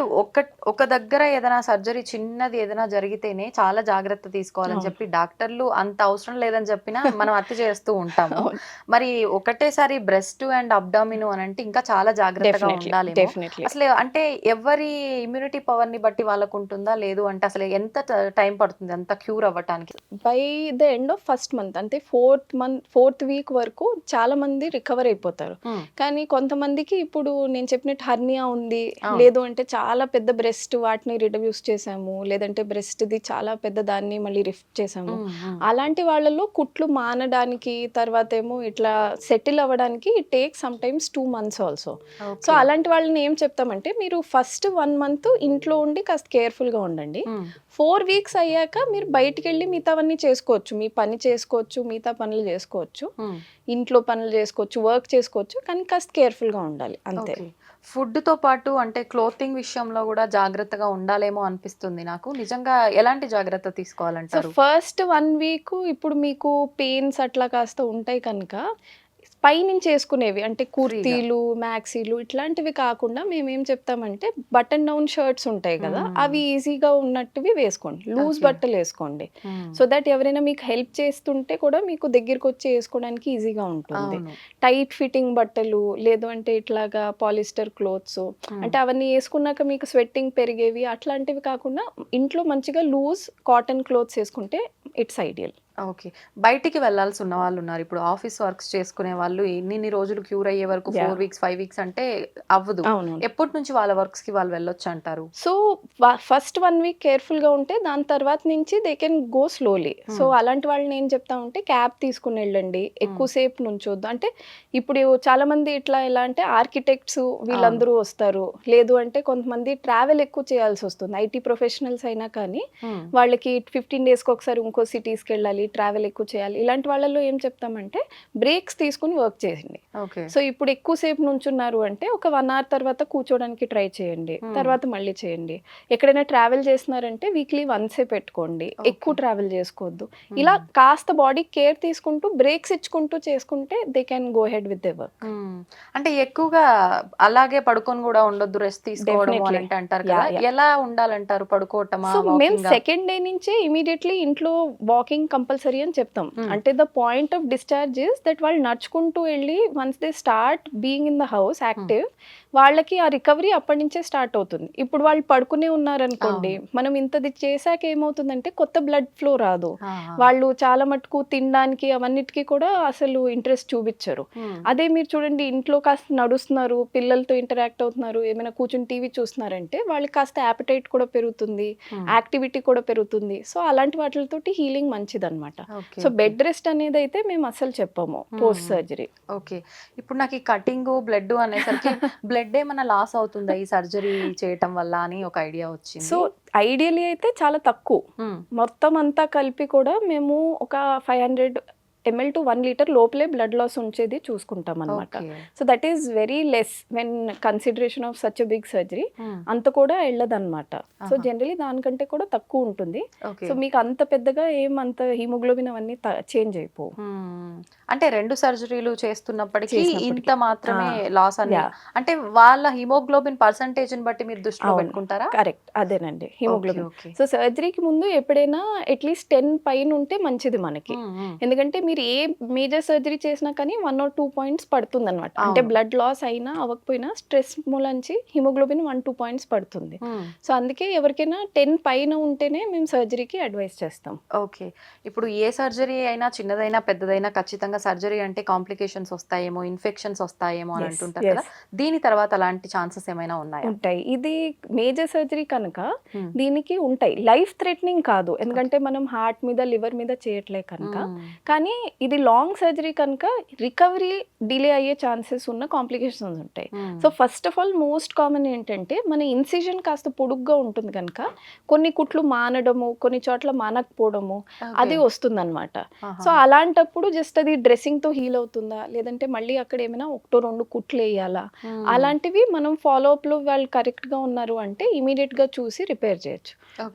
ఒక దగ్గర ఏదైనా సర్జరీ చిన్నది ఏదైనా జరిగితేనే చాలా జాగ్రత్త తీసుకోవాలని చెప్పి డాక్టర్లు అంత అవసరం లేదని చెప్పినా మనం అతి చేస్తూ ఉంటాము. మరి ఒకటేసారి బ్రెస్ట్ అండ్ అబ్డామిన్ అని అంటే ఇంకా చాలా జాగ్రత్తగా ఉండాలి. అసలు అంటే ఎవరి ఇమ్యూనిటీ పవర్ ని బట్టి వాళ్ళకు ఉంటుందా లేదు అంటే అసలు ఎంత టైం పడుతుంది అంత క్యూర్ అవ్వటానికి? By the end of first month అంటే 4th week వరకు చాలా మంది రికవర్ అయిపోతారు. కానీ కొంతమందికి ఇప్పుడు నేను చెప్పినట్టు హర్నియా ఉంది, లేదు అంటే చాలా పెద్ద బ్రెస్ట్ వాటిని రిడ్యూస్ చేసాము, లేదంటే బ్రెస్ట్ ది చాలా పెద్ద దాన్ని మళ్ళీ రిఫ్ట్ చేసాము. అలాంటి వాళ్ళలో కుట్లు మానడానికి తర్వాత ఏమో ఇట్లా సెటిల్ అవ్వడానికి it take some times 2 months also. So అలాంటి వాళ్ళని ఏం చెప్తామంటే మీరు ఫస్ట్ 1 month ఇంట్లో ఉండి కాస్త కేర్ఫుల్ గా ఉండండి. 4 weeks అయ్యాక మీరు బయటికి వెళ్ళి మిగతావన్నీ చేసుకోవచ్చు, మీ పని చేసుకోవచ్చు, మిగతా పనులు చేసుకోవచ్చు, ఇంట్లో పనులు చేసుకోవచ్చు, వర్క్ చేసుకోవచ్చు, కానీ కాస్త కేర్ఫుల్ గా ఉండాలి అంతే. ఫుడ్ తో పాటు అంటే క్లోతింగ్ విషయంలో కూడా జాగ్రత్తగా ఉండాలేమో అనిపిస్తుంది నాకు. నిజంగా ఎలాంటి జాగ్రత్త తీసుకోవాలంటారు? ఫస్ట్ 1 week ఇప్పుడు మీకు పెయిన్స్ అట్లా కాస్త ఉంటాయి కనుక పైనుంచి వేసుకునేవి అంటే కుర్తీలు, మ్యాక్సీలు ఇట్లాంటివి కాకుండా మేమేం చెప్తామంటే బటన్ డౌన్ షర్ట్స్ ఉంటాయి కదా, అవి ఈజీగా ఉన్నట్టువి వేసుకోండి, లూజ్ బట్టలు వేసుకోండి. సో దట్ ఎవరైనా మీకు హెల్ప్ చేస్తుంటే కూడా మీకు దగ్గరికి వచ్చి వేసుకోవడానికి ఈజీగా ఉంటుంది. టైట్ ఫిట్టింగ్ బట్టలు లేదు అంటే ఇట్లాగా పాలిస్టర్ క్లోత్స్ అంటే అవన్నీ వేసుకున్నాక మీకు స్వెట్టింగ్ పెరిగేవి అట్లాంటివి కాకుండా ఇంట్లో మంచిగా లూజ్ కాటన్ క్లోత్స్ వేసుకుంటే ఇట్స్ ఐడియల్. ఓకే, బయటికి వెళ్ళాల్సి ఉన్న వాళ్ళు ఉన్నారు, ఇప్పుడు ఆఫీస్ వర్క్స్ చేసుకునే వాళ్ళు వాళ్ళు ఇన్ని రోజులు క్యూర్ అయ్యే వరకు 4 వీక్స్ 5 వీక్స్ అంటే అవ్వదు. అవును. ఎప్పటి నుంచి వాళ్ళ వర్క్స్ కి వాళ్ళు వెళ్ళొచ్చు అంటారు? సో ఫస్ట్ 1 వీక్ కేర్ఫుల్గా ఉంటే దాని తర్వాత నుంచి they can go slowly. So అలాంటి వాళ్ళని ఏం చెప్తా ఉంటే క్యాబ్ తీసుకుని వెళ్ళండి, ఎక్కువసేపు నుంచొద్దు. అంటే ఇప్పుడు చాలా మంది ఇట్లా ఎలా అంటే ఆర్కిటెక్ట్స్ వీళ్ళందరూ వస్తారు, లేదు అంటే కొంతమంది ట్రావెల్ ఎక్కువ చేయాల్సి వస్తుంది. ఐటీ ప్రొఫెషనల్స్ అయినా కానీ వాళ్ళకి 15 డేస్కి ఒకసారి ఇంకో సిటీస్కి వెళ్ళాలి, ట్రావెల్ ఎక్కువ చేయాలి. ఇలాంటి వాళ్ళలో ఏం చెప్తామంటే బ్రేక్స్ తీసుకుని వర్క్ చేయండి. ఓకే. సో ఇప్పుడు ఎక్కువసేపు నుంచున్నారు అంటే ఒక 1 అవర్ తర్వాత కూర్చోడానికి ట్రై చేయండి, తర్వాత మళ్ళీ చేయండి. ఎక్కడైనా ట్రావెల్ చేస్తున్నారంటే వీక్లీ వన్సే పెట్టుకోండి, ఎక్కువ ట్రావెల్ చేసుకోవద్దు. ఇలా కాస్త బాడీ కేర్ తీసుకుంటూ బ్రేక్స్ ఇచ్చుకుంటూ చేసుకుంటే they can go head with they work. అంటే ఎక్కువగా అలాగే పడుకొని కూడా ఉండొద్దు, రెస్ట్ తీసుకోవడం అని Definitely. అంటే అంటారు కదా, ఎలా ఉండాలంటారు? పడుకోవటమా? సో మేము వాకింగా? సెకండ్ డే నుంచే ఇమీడియట్లీ ఇంట్లో వాకింగ్ కంపల్సరీ అని చెప్తాం. అంటే the point of discharge is that వాళ్ళు నడుచుకుంటూ వెళ్ళి once they start being in the house active, వాళ్ళకి ఆ రికవరీ అప్పటి నుంచే స్టార్ట్ అవుతుంది. ఇప్పుడు వాళ్ళు పడుకునే ఉన్నారనుకోండి, మనం ఇంతది చేశాక ఏమవుతుందంటే కొత్త బ్లడ్ ఫ్లో రాదు, వాళ్ళు చాలా మటుకు తినడానికి అవన్నిటికీ కూడా అసలు ఇంట్రెస్ట్ చూపించరు. అదే మీరు చూడండి, ఇంట్లో కాస్త నడుస్తున్నారు, పిల్లలతో ఇంటరాక్ట్ అవుతున్నారు, ఏమైనా కూర్చుని టీవీ చూస్తున్నారంటే వాళ్ళకి కాస్త యాపిటైట్ కూడా పెరుగుతుంది, యాక్టివిటీ కూడా పెరుగుతుంది. సో అలాంటి వాటితోటి హీలింగ్ మంచిదన్నమాట. సో బెడ్ రెస్ట్ అనేది అయితే మేము అసలు చెప్పము పోస్ట్ సర్జరీ. ఓకే. ఇప్పుడు నాకు ఈ కటింగ్ బ్లడ్ అనేసరికి బ్లడ్ ఏమైనా లాస్ అవుతుందా ఈ సర్జరీ చేయటం వల్ల అని ఒక ఐడియా వచ్చింది. సో ఐడియలీ అయితే చాలా తక్కువ, మొత్తం అంతా కలిపి కూడా మేము ఒక 500 ml to 1 liter లోపలే బ్లడ్ లాస్ ఉంచేది చూసుకుంటాం అనమాట. So that is very less when consideration of such a big surgery. అంత కూడా వెళ్ళదన్నమాట. సో జనరలీ దానికంటే కూడా తక్కువ ఉంటుంది. సో మీకు అంత పెద్దగా ఏమంత హిమోగ్లోబిన్ అవన్నీ చేంజ్ అయిపోవు. అంటే 2 సర్జరీలు చేస్తున్నప్పటికీ ఇంత మాత్రమే లాస్ అని, అంటే వాళ్ళ హిమోగ్లోబిన్ పర్సంటేజ్ బట్టి మీరు దృష్టిలో పెట్టుకుంటారా? కరెక్ట్, అదేనండి హిమోగ్లోబిన్. సో సర్జరీకి ముందు ఎప్పుడైనా అట్లీస్ట్ 10 పైన ఉంటే మంచిది మనకి. ఎందుకంటే మీరు ఏ మేజర్ సర్జరీ చేసినా కానీ 1 or 2 points పడుతుంది అనమాట. అంటే బ్లడ్ లాస్ అయినా అవ్వకపోయినా స్ట్రెస్ మూలంచి హిమోగ్లోబిన్ 1-2 points పడుతుంది. సో అందుకే ఎవరికైనా 10 పైన ఉంటేనే మేము సర్జరీకి అడ్వైస్ చేస్తాం. ఓకే. ఇప్పుడు ఏ సర్జరీ అయినా చిన్నదైనా పెద్దదైనా ఖచ్చితంగా సర్జరీ అంటే కాంప్లికేషన్స్ వస్తాయేమో, ఇన్ఫెక్షన్స్ వస్తాయేమో అని అంటుంటారు కదా, దీని తర్వాత అలాంటి ఛాన్సెస్ ఏమైనా ఉన్నాయా? ఉంటాయి. ఇది మేజర్ సర్జరీ కనుక దీనికి ఉంటాయి. లైఫ్ థ్రెటనింగ్ కాదు, ఎందుకంటే మనం హార్ట్ మీద లివర్ మీద చేయట్లే కనుక. కానీ ఇది లాంగ్ సర్జరీ కనుక రికవరీ డిలే అయ్యే ఛాన్సెస్ ఉన్న కాంప్లికేషన్స్ ఉంటాయి. So first of all most common ఏంటంటే మన ఇన్సిజన్ కాస్త పొడుగ్గా ఉంటుంది కనుక కొన్ని కుట్లు మానడము, కొన్ని చోట్ల మానకపోవడము అది వస్తుందన్నమాట. సో అలాంటప్పుడు జస్ట్ అది డ్రెస్సింగ్తో హీల్ అవుతుందా, లేదంటే మళ్ళీ అక్కడ ఏమైనా 1-2 కుట్లు వేయాలా, అలాంటివి మనం ఫాలోఅప్లో వాళ్ళు కరెక్ట్గా ఉన్నారు అంటే ఇమీడియట్గా చూసి రిపేర్ చేయొచ్చు.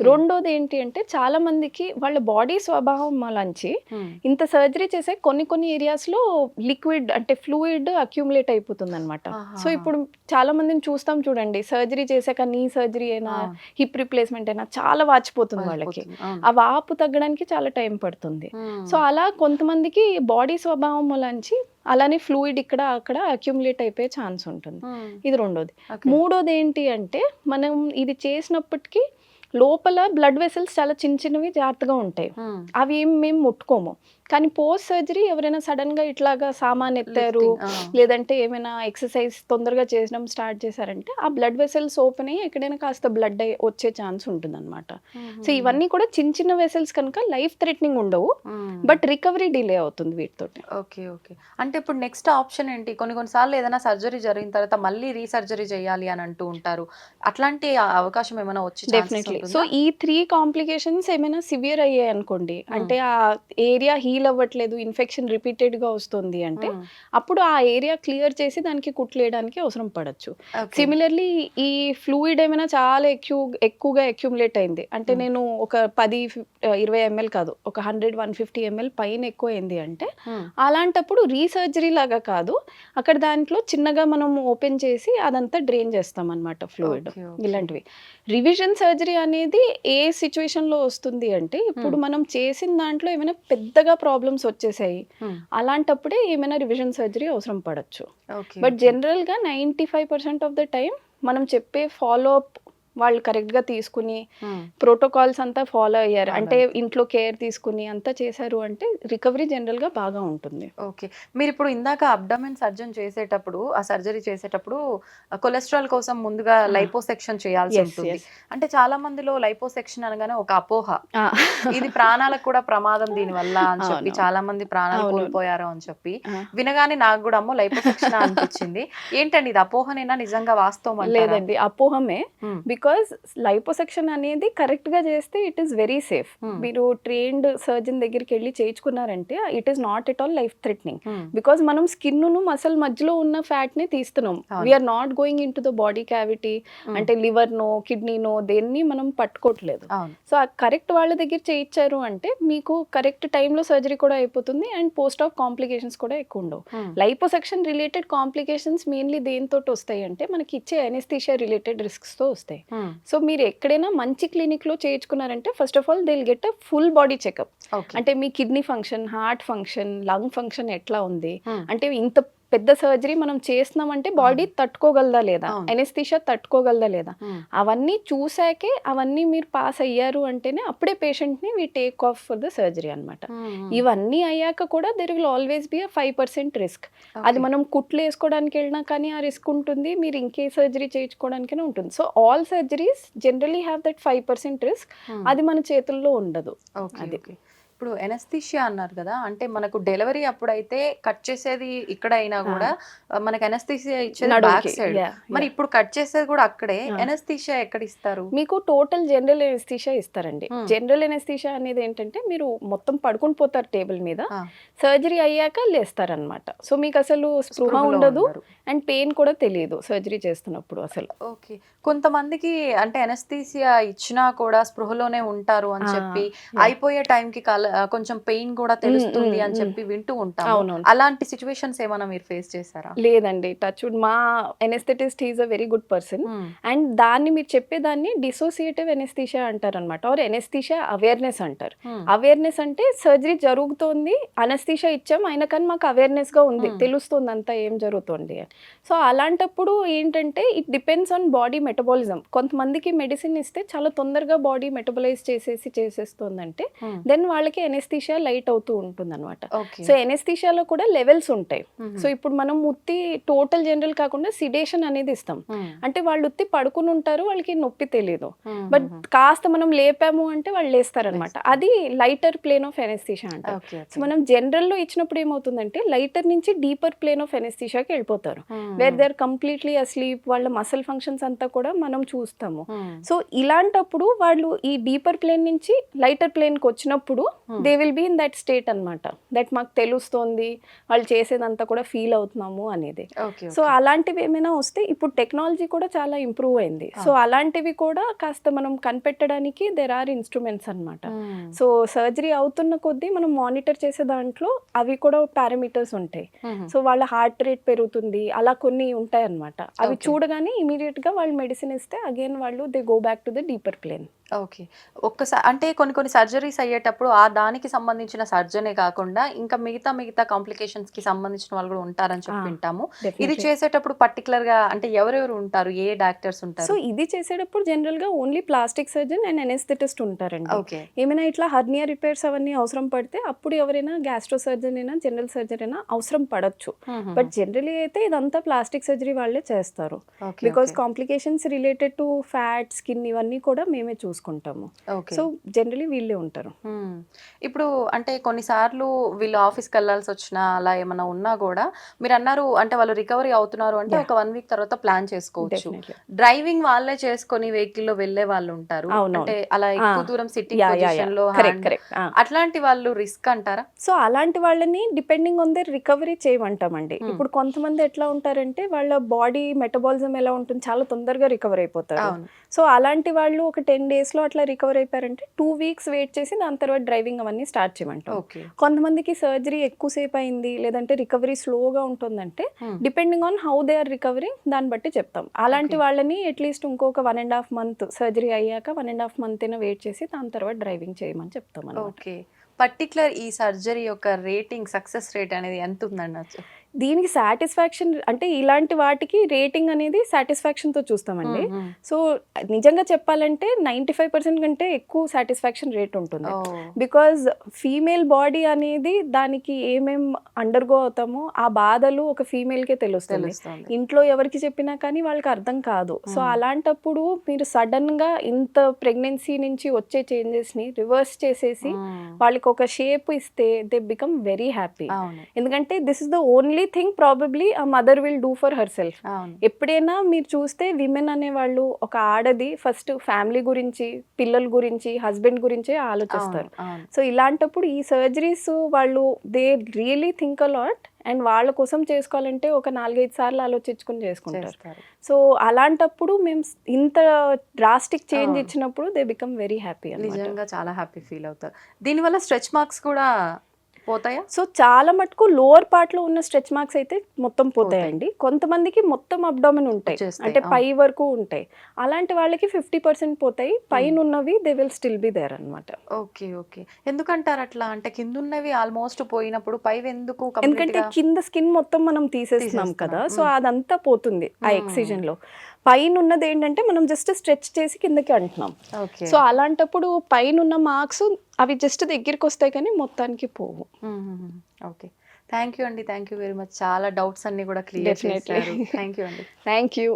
రెండోది ఏంటి అంటే చాలా మందికి వాళ్ళ బాడీ స్వభావం వలంచి ఇంత సర్జరీ చేసే కొన్ని ఏరియాస్లో లిక్విడ్ అంటే ఫ్లూయిడ్ అక్యూములేట్ అయిపోతుంది అనమాట. సో ఇప్పుడు చాలా మందిని చూస్తాం చూడండి, సర్జరీ చేశాక నీ సర్జరీ అయినా హిప్ రిప్లేస్మెంట్ అయినా చాలా వాచిపోతుంది వాళ్ళకి, ఆ వాపు తగ్గడానికి చాలా టైం పడుతుంది. సో అలా కొంతమందికి బాడీ స్వభావం వలంచి అలానే ఫ్లూయిడ్ ఇక్కడ అక్కడ అక్యూములేట్ అయిపోయే ఛాన్స్ ఉంటుంది. ఇది రెండోది. మూడోది ఏంటి అంటే మనం ఇది చేసినప్పటికీ లోపల బ్లడ్ వెసల్స్ చాలా చిన్నవి జాగ్రత్తగా ఉంటాయి, అవి ఏం మేము ముట్టుకోము. కానీ పోస్ట్ సర్జరీ ఎవరైనా సడన్ గా ఇట్లాగా సామాన్ ఎత్తారు, లేదంటే ఏమైనా ఎక్సర్సైజ్ తొందరగా చేయడం స్టార్ట్ చేశారంటే ఆ బ్లడ్ వెసల్స్ ఓపెన్ అయ్యి ఎక్కడైనా కాస్త బ్లడ్ వచ్చే ఛాన్స్ ఉంటుంది అనమాట. సో ఇవన్నీ కూడా చిన్న వెసల్స్ కనుక లైఫ్ థ్రెటనింగ్ ఉండవు, బట్ రికవరీ డిలే అవుతుంది వీటితో. ఓకే. అంటే ఇప్పుడు నెక్స్ట్ ఆప్షన్ ఏంటి? కొన్నిసార్లు ఏదైనా సర్జరీ జరిగిన తర్వాత మళ్ళీ రీసర్జరీ చేయాలి అని అంటూ ఉంటారు, అట్లాంటి అవకాశం ఏమైనా వచ్చి? డెఫినెట్లీ. సో ఈ 3 కాంప్లికేషన్స్ ఏమైనా సివియర్ అయ్యాయి అనుకోండి, అంటే ఆ ఏరియా హీల్ అవ్వట్లేదు, ఇన్ఫెక్షన్ రిపీటెడ్ గా వస్తుంది అంటే అప్పుడు ఆ ఏరియా క్లియర్ చేసి దానికి కుట్లేయడానికి అవసరం పడచ్చు. సిమిలర్లీ ఈ ఫ్లూయిడ్ ఏమైనా చాలా ఎక్కువగా అక్యూములేట్ అయింది అంటే నేను ఒక 10-20 ml కాదు, ఒక 100-150 ml పైన ఎక్కువ అయింది అంటే అలాంటప్పుడు రీసర్జరీ లాగా కాదు, అక్కడ దాంట్లో చిన్నగా మనం ఓపెన్ చేసి అదంతా డ్రైన్ చేస్తాం అన్నమాట ఫ్లూయిడ్. ఇలాంటివి. రివిజన్ సర్జరీ అనేది ఏ సిచ్యువేషన్ లో వస్తుంది అంటే ఇప్పుడు మనం చేసిన దాంట్లో ఏమైనా పెద్దగా ప్రాబ్లమ్స్ వచ్చేసాయి, అలాంటప్పుడే ఏమైనా రివిజన్ సర్జరీ అవసరం పడచ్చు. బట్ జనరల్ గా 95% ఆఫ్ ద టైం మనం చెప్పే ఫాలో అప్ వాళ్ళు కరెక్ట్గా తీసుకుని ప్రోటోకాల్స్ అంతా ఫాలో అయ్యారు, అంటే ఇంట్లో కేర్ తీసుకుని అంతా చేశారు అంటే రికవరీ జనరల్గా బాగా ఉంటుంది. ఓకే. మీరు ఇప్పుడు ఇందాక అబ్డమెన్ సర్జరీ చేసేటప్పుడు కొలెస్ట్రాల్ కోసం ముందుగా లైపోసెక్షన్ చేయాల్సి ఉంటుంది. అంటే చాలా మందిలో లైపోసెక్షన్ అనగానే ఒక అపోహ, ఇది ప్రాణాలకు కూడా ప్రమాదం దీని వల్ల అని చెప్పి చాలా మంది ప్రాణాలు కోల్పోయారు అని చెప్పి వినగానే నాకు కూడా అమ్మో లైపోసెక్షన్ అనిపించింది. ఏంటండి ఇది అపోహనేనా నిజంగా వాస్తవం అంటారా? లేదండి, అపోహమే. బికాజ్ లైపోసెక్షన్ అనేది కరెక్ట్ గా చేస్తే ఇట్ ఈస్ వెరీ సేఫ్. మీరు ట్రైన్డ్ సర్జన్ దగ్గరికి వెళ్ళి చేయించుకున్నారంటే it is not at all life threatening. Because మనం స్కిన్ ను మసల్ మధ్యలో ఉన్న ఫ్యాట్ ని తీస్తున్నాం. We are not going into the body cavity, అంటే లివర్ నో కిడ్నీ నో దేన్ని మనం పట్టుకోవట్లేదు. సో ఆ కరెక్ట్ వాళ్ళ దగ్గర చేయించారు అంటే మీకు కరెక్ట్ టైంలో సర్జరీ కూడా అయిపోతుంది అండ్ పోస్ట్ ఆఫ్ కాంప్లికేషన్స్ కూడా ఎక్కువ ఉండవు. లైపోసెక్షన్ రిలేటెడ్ కాంప్లికేషన్స్ మెయిన్లీ దేనితో వస్తాయి అంటే మనకి ఇచ్చే అనెస్థీషియా రిలేటెడ్ రిస్క్స్ తో వస్తాయి. సో మీరు ఎక్కడైనా మంచి క్లినిక్ లో చేయించుకున్నారంటే first of all they will get a full body checkup. అంటే మీ kidney function, heart function, lung function ఎట్లా ఉంది, అంటే ఇంత పెద్ద సర్జరీ మనం చేస్తున్నామంటే బాడీ తట్టుకోగలదా లేదా, ఎనెస్థీషియా తట్టుకోగలదా లేదా, అవన్నీ చూసాకే అవన్నీ మీరు పాస్ అయ్యారు అంటేనే అప్పుడే పేషెంట్ ని we take off for the surgery అనమాట. ఇవన్నీ అయ్యాక కూడా there will always be 5% risk. అది మనం కుట్లు వేసుకోవడానికి వెళ్ళినా కానీ ఆ రిస్క్ ఉంటుంది, మీరు ఇంకే సర్జరీ చేయించుకోవడానికైనా ఉంటుంది. So all surgeries generally have that 5% risk. అది మన చేతుల్లో ఉండదు. అది ఇప్పుడు ఎనస్థీషియా అన్నారు కదా, అంటే మనకు డెలివరీ అప్పుడైతే కట్ చేసేది ఇక్కడ అయినా కూడా మనకు ఎనస్థీషియా ఇచ్చేది బ్యాక్ సైడ్, మరి ఇప్పుడు కట్ చేసేది కూడా అక్కడే. ఎనస్థీషియా ఎక్కడ ఇస్తారు? మీకు టోటల్ జనరల్ ఎనస్థీషియా ఇస్తారండి. జనరల్ ఎనస్థీషియా అనేది ఏంటంటే మీరు మొత్తం పడుకుని పోతారు టేబుల్ మీద, సర్జరీ అయ్యాక లేస్తారనమాట. సో మీకు అసలు స్పృహ ఉండదు అండ్ పెయిన్ కూడా తెలియదు సర్జరీ చేస్తున్నప్పుడు అసలు. ఓకే. కొంతమందికి అంటే ఎనస్థీసియా ఇచ్చినా కూడా స్పృహలోనే ఉంటారు అని చెప్పి అయిపోయే టైంకి కొంచెం పెయిన్ కూడా తెలుస్తుంది అని చెప్పి వింటూ ఉంటాం. అలాంటి సిచ్యువేషన్స్ ఏమైనా మీరు ఫేస్ చేశారా? లేదండి, టచ్ వుడ్. మా ఎనెస్థెటిస్ట్ is a very good person and దాన్ని మీరు చెప్పేదాన్ని డిసోసియేటివ్ ఎనెస్థీషియా అంటారు అనమాట, ఆర్ ఎనెస్థీషియా అవేర్నెస్ అంటారు. అవేర్నెస్ అంటే సర్జరీ జరుగుతోంది, అనెస్థీషియా ఇచ్చాం అయినా కానీ మాకు అవేర్నెస్ గా ఉంది, తెలుస్తుంది అంతా ఏం జరుగుతుంది. సో అలాంటప్పుడు ఏంటంటే it depends on body metabolism. కొంతమందికి మెడిసిన్ ఇస్తే చాలా తొందరగా బాడీ మెటబలైజ్ చేసేస్తుందంటే దెన్ వాళ్ళకి ఎనెస్థీషియా లైట్ అవుతూ ఉంటుంది అనమాట. సో ఎనెస్థీషియాలో కూడా లెవెల్స్ ఉంటాయి. సో ఇప్పుడు మనం ఉత్తి టోటల్ జనరల్ కాకుండా సిడేషన్ అనేది ఇస్తాం, అంటే వాళ్ళు ఉత్తి పడుకుని ఉంటారు, వాళ్ళకి నొప్పి తెలియదు, బట్ కాస్త మనం లేపాము అంటే వాళ్ళు లేస్తారనమాట. అది లైటర్ ప్లేన్ ఆఫ్ ఎనెస్థీషియా అంటారు. సో మనం జనరల్ లో ఇచ్చినప్పుడు ఏమవుతుందంటే లైటర్ నుంచి డీపర్ ప్లేన్ ఆఫ్ ఎనెస్థీషియాకి వెళ్ళిపోతారు, where they are completely asleep, వాళ్ళ మసిల్ ఫంక్షన్స్ అంతా కూడా మనం చూస్తాము. సో ఇలాంటప్పుడు వాళ్ళు ఈ డీపర్ ప్లేన్ నుంచి లైటర్ ప్లేన్ కి వచ్చినప్పుడు they will be in that state అనమాట, దట్ మాకు తెలుస్తోంది వాళ్ళు చేసేదంతా కూడా ఫీల్ అవుతున్నాము అనేది. సో అలాంటివి ఏమైనా వస్తే ఇప్పుడు టెక్నాలజీ కూడా చాలా ఇంప్రూవ్ అయింది. సో అలాంటివి కూడా కాస్త మనం కనిపెట్టడానికి దెర్ ఆర్ ఇన్స్ట్రుమెంట్స్ అనమాట. సో సర్జరీ అవుతున్న కొద్దీ మనం మానిటర్ చేసే దాంట్లో అవి కూడా పారామీటర్స్ ఉంటాయి. సో వాళ్ళ హార్ట్ రేట్ పెరుగుతుంది, అలా కొన్ని ఉంటాయి అనమాట. అవి చూడగానే ఇమీడియట్ గా వాళ్ళు మెడిసిన్ ఇస్తే అగైన్ వాళ్ళు they go back to the deeper plane. Okay. ఒక్కసారి అంటే కొన్ని సర్జరీస్ అయ్యేటప్పుడు ఆ దానికి సంబంధించిన సర్జనే కాకుండా ఇంకా మిగతా కాంప్లికేషన్స్ కి సంబంధించిన వాళ్ళు కూడా ఉంటారని చెప్పి వింటాము. ఇది చేసేటప్పుడు పర్టికులర్ గా అంటే ఎవరెవరు ఉంటారు, ఏ డాక్టర్స్ ఉంటారు? సో ఇది చేసేటప్పుడు జనరల్ గా ఓన్లీ ప్లాస్టిక్ సర్జన్ అండ్ ఎనెస్థెటిస్ట్ ఉంటారండి. ఏమైనా ఇట్లా హర్నియా రిపేర్స్ అవన్నీ అవసరం పడితే అప్పుడు ఎవరైనా గ్యాస్ట్రో సర్జన్ అయినా జనరల్ సర్జన్ అయినా అవసరం పడొచ్చు. బట్ జనరలీ అయితే ఇదంతా ప్లాస్టిక్ సర్జరీ వాళ్ళే చేస్తారు, because complications related to fat, skin ఇవన్నీ కూడా మేమే చూసుకుంటాము. సో జనరలీ వీళ్ళే ఉంటారు. ఇప్పుడు అంటే కొన్నిసార్లు వీళ్ళు ఆఫీస్కి వెళ్ళాల్సి వచ్చినా అలా ఏమైనా ఉన్నా కూడా మీరు అన్నారు అంటే వాళ్ళు రికవరీ అవుతున్నారు అంటే ఒక 1 వీక్ తర్వాత ప్లాన్ చేసుకోవచ్చు. డ్రైవింగ్ వాళ్ళే చేసుకొని వెహికల్ లో వెళ్లే వాళ్ళు ఉంటారు, అంటే అలా ఎక్కువ దూరం సిట్టింగ్ పొజిషన్ లో, అట్లాంటి వాళ్ళు రిస్క్ అంటారా? సో అలాంటి వాళ్ళని డిపెండింగ్ ఆన్ ద రికవరీ చేయమంటామండి. ఇప్పుడు కొంతమంది ఎట్లా ఉంటారంటే వాళ్ళ బాడీ మెటబాలిజం ఎలా ఉంటుంది, చాలా తొందరగా రికవర్ అయిపోతారు. సో అలాంటి వాళ్ళు ఒక 10 days లో అట్లా రికవర్ అయిపోయారంటే 2 weeks వెయిట్ చేసి దాని తర్వాత డ్రైవింగ్ అవన్నీ స్టార్ట్ చేయమంటాం. కొంతమందికి సర్జరీ ఎక్కువసేపు అయింది లేదంటే రికవరీ స్లోగా ఉంటుందంటే depending on how they are recovering దాన్ని బట్టి చెప్తాం. అలాంటి వాళ్ళని అట్లీస్ట్ ఇంకొక 1.5 month సర్జరీ అయ్యాక 1.5 month అయినా వెయిట్ చేసి దాని తర్వాత డ్రైవింగ్ చేయమని చెప్తాం. ఓకే. పర్టికులర్ ఈ సర్జరీ యొక్క రేటింగ్, సక్సెస్ రేట్ అనేది ఎంత ఉందన్నచ్చు? దీనికి సాటిస్ఫాక్షన్ అంటే ఇలాంటి వాటికి రేటింగ్ అనేది సాటిస్ఫాక్షన్తో చూస్తామండి. సో నిజంగా చెప్పాలంటే 95% కంటే ఎక్కువ సాటిస్ఫాక్షన్ రేట్ ఉంటుంది. బికాజ్ ఫీమేల్ బాడీ అనేది దానికి ఏమేం అండర్గో అవుతామో ఆ బాధలు ఒక ఫీమేల్కే తెలుస్తుంది. ఇంట్లో ఎవరికి చెప్పినా కానీ వాళ్ళకి అర్థం కాదు. సో అలాంటప్పుడు మీరు సడన్గా ఇంత ప్రెగ్నెన్సీ నుంచి వచ్చే చేంజెస్ని రివర్స్ చేసేసి వాళ్ళకి ఒక షేప్ ఇస్తే దే బికమ్ వెరీ హ్యాపీ. ఎందుకంటే this is the only thing probably a mother will do for her self. ఎప్పుడైనా మీరు చూస్తే విమెన్ అనేవాళ్ళు ఒక ఆడది ఫస్ట్ ఫ్యామిలీ గురించి, పిల్లల గురించి, హస్బెండ్ గురించే ఆలోచిస్తారు. సో ఇలాంటప్పుడు ఈ సర్జరీస్ వాళ్ళు they really think a lot and వాళ్ళ కోసం చేసుకోవాలంటే ఒక 4-5 సార్లు ఆలోచించుకుని చేసుకుంటారు. సో అలాంటప్పుడు మేము ఇంత డ్రాస్టిక్ చేంజ్ ఇచ్చినప్పుడు దే బికమ్ వెరీ హ్యాపీ. నిజంగా చాలా హ్యాపీ ఫీల్ అవుతారు. దీనివల్ల స్ట్రెచ్ మార్క్స్ కూడా పోతాయా? సో చాలా మటుకు లోవర్ పార్ట్ లో ఉన్న స్ట్రెచ్ మార్క్స్ అయితే మొత్తం పోతాయండి. కొంతమందికి మొత్తం అబ్డామిన్ ఉంటాయి, అంటే పై వరకు ఉంటాయి. అలాంటి వాళ్ళకి 50% పోతాయి. పైన ఉన్నవి they will still be there అన్నమాట. Okay okay. ఎందుకంటారు అట్లా? అంటే కింద ఉన్నవి ఆల్మోస్ట్ పోయినప్పుడు పైవి ఎందుకు? ఎందుకంటే కింద స్కిన్ మొత్తం మనం తీసేస్తున్నాం కదా, సో అదంతా పోతుంది ఆ ఎక్సిజన్ లో. పైన ఉన్నది ఏంటంటే మనం జస్ట్ స్ట్రెచ్ చేసి కిందకి అంటున్నాం. సో అలాంటప్పుడు పైన ఉన్న మార్క్స్ అవి జస్ట్ దగ్గరికి వస్తాయి కానీ మొత్తానికి పోవు. ఓకే, థ్యాంక్ యూ అండి, థ్యాంక్ యూ వెరీ మచ్. చాలా డౌట్స్ అన్ని కూడా క్లియర్ చేశారు. థ్యాంక్ యూ అండి. Thank you.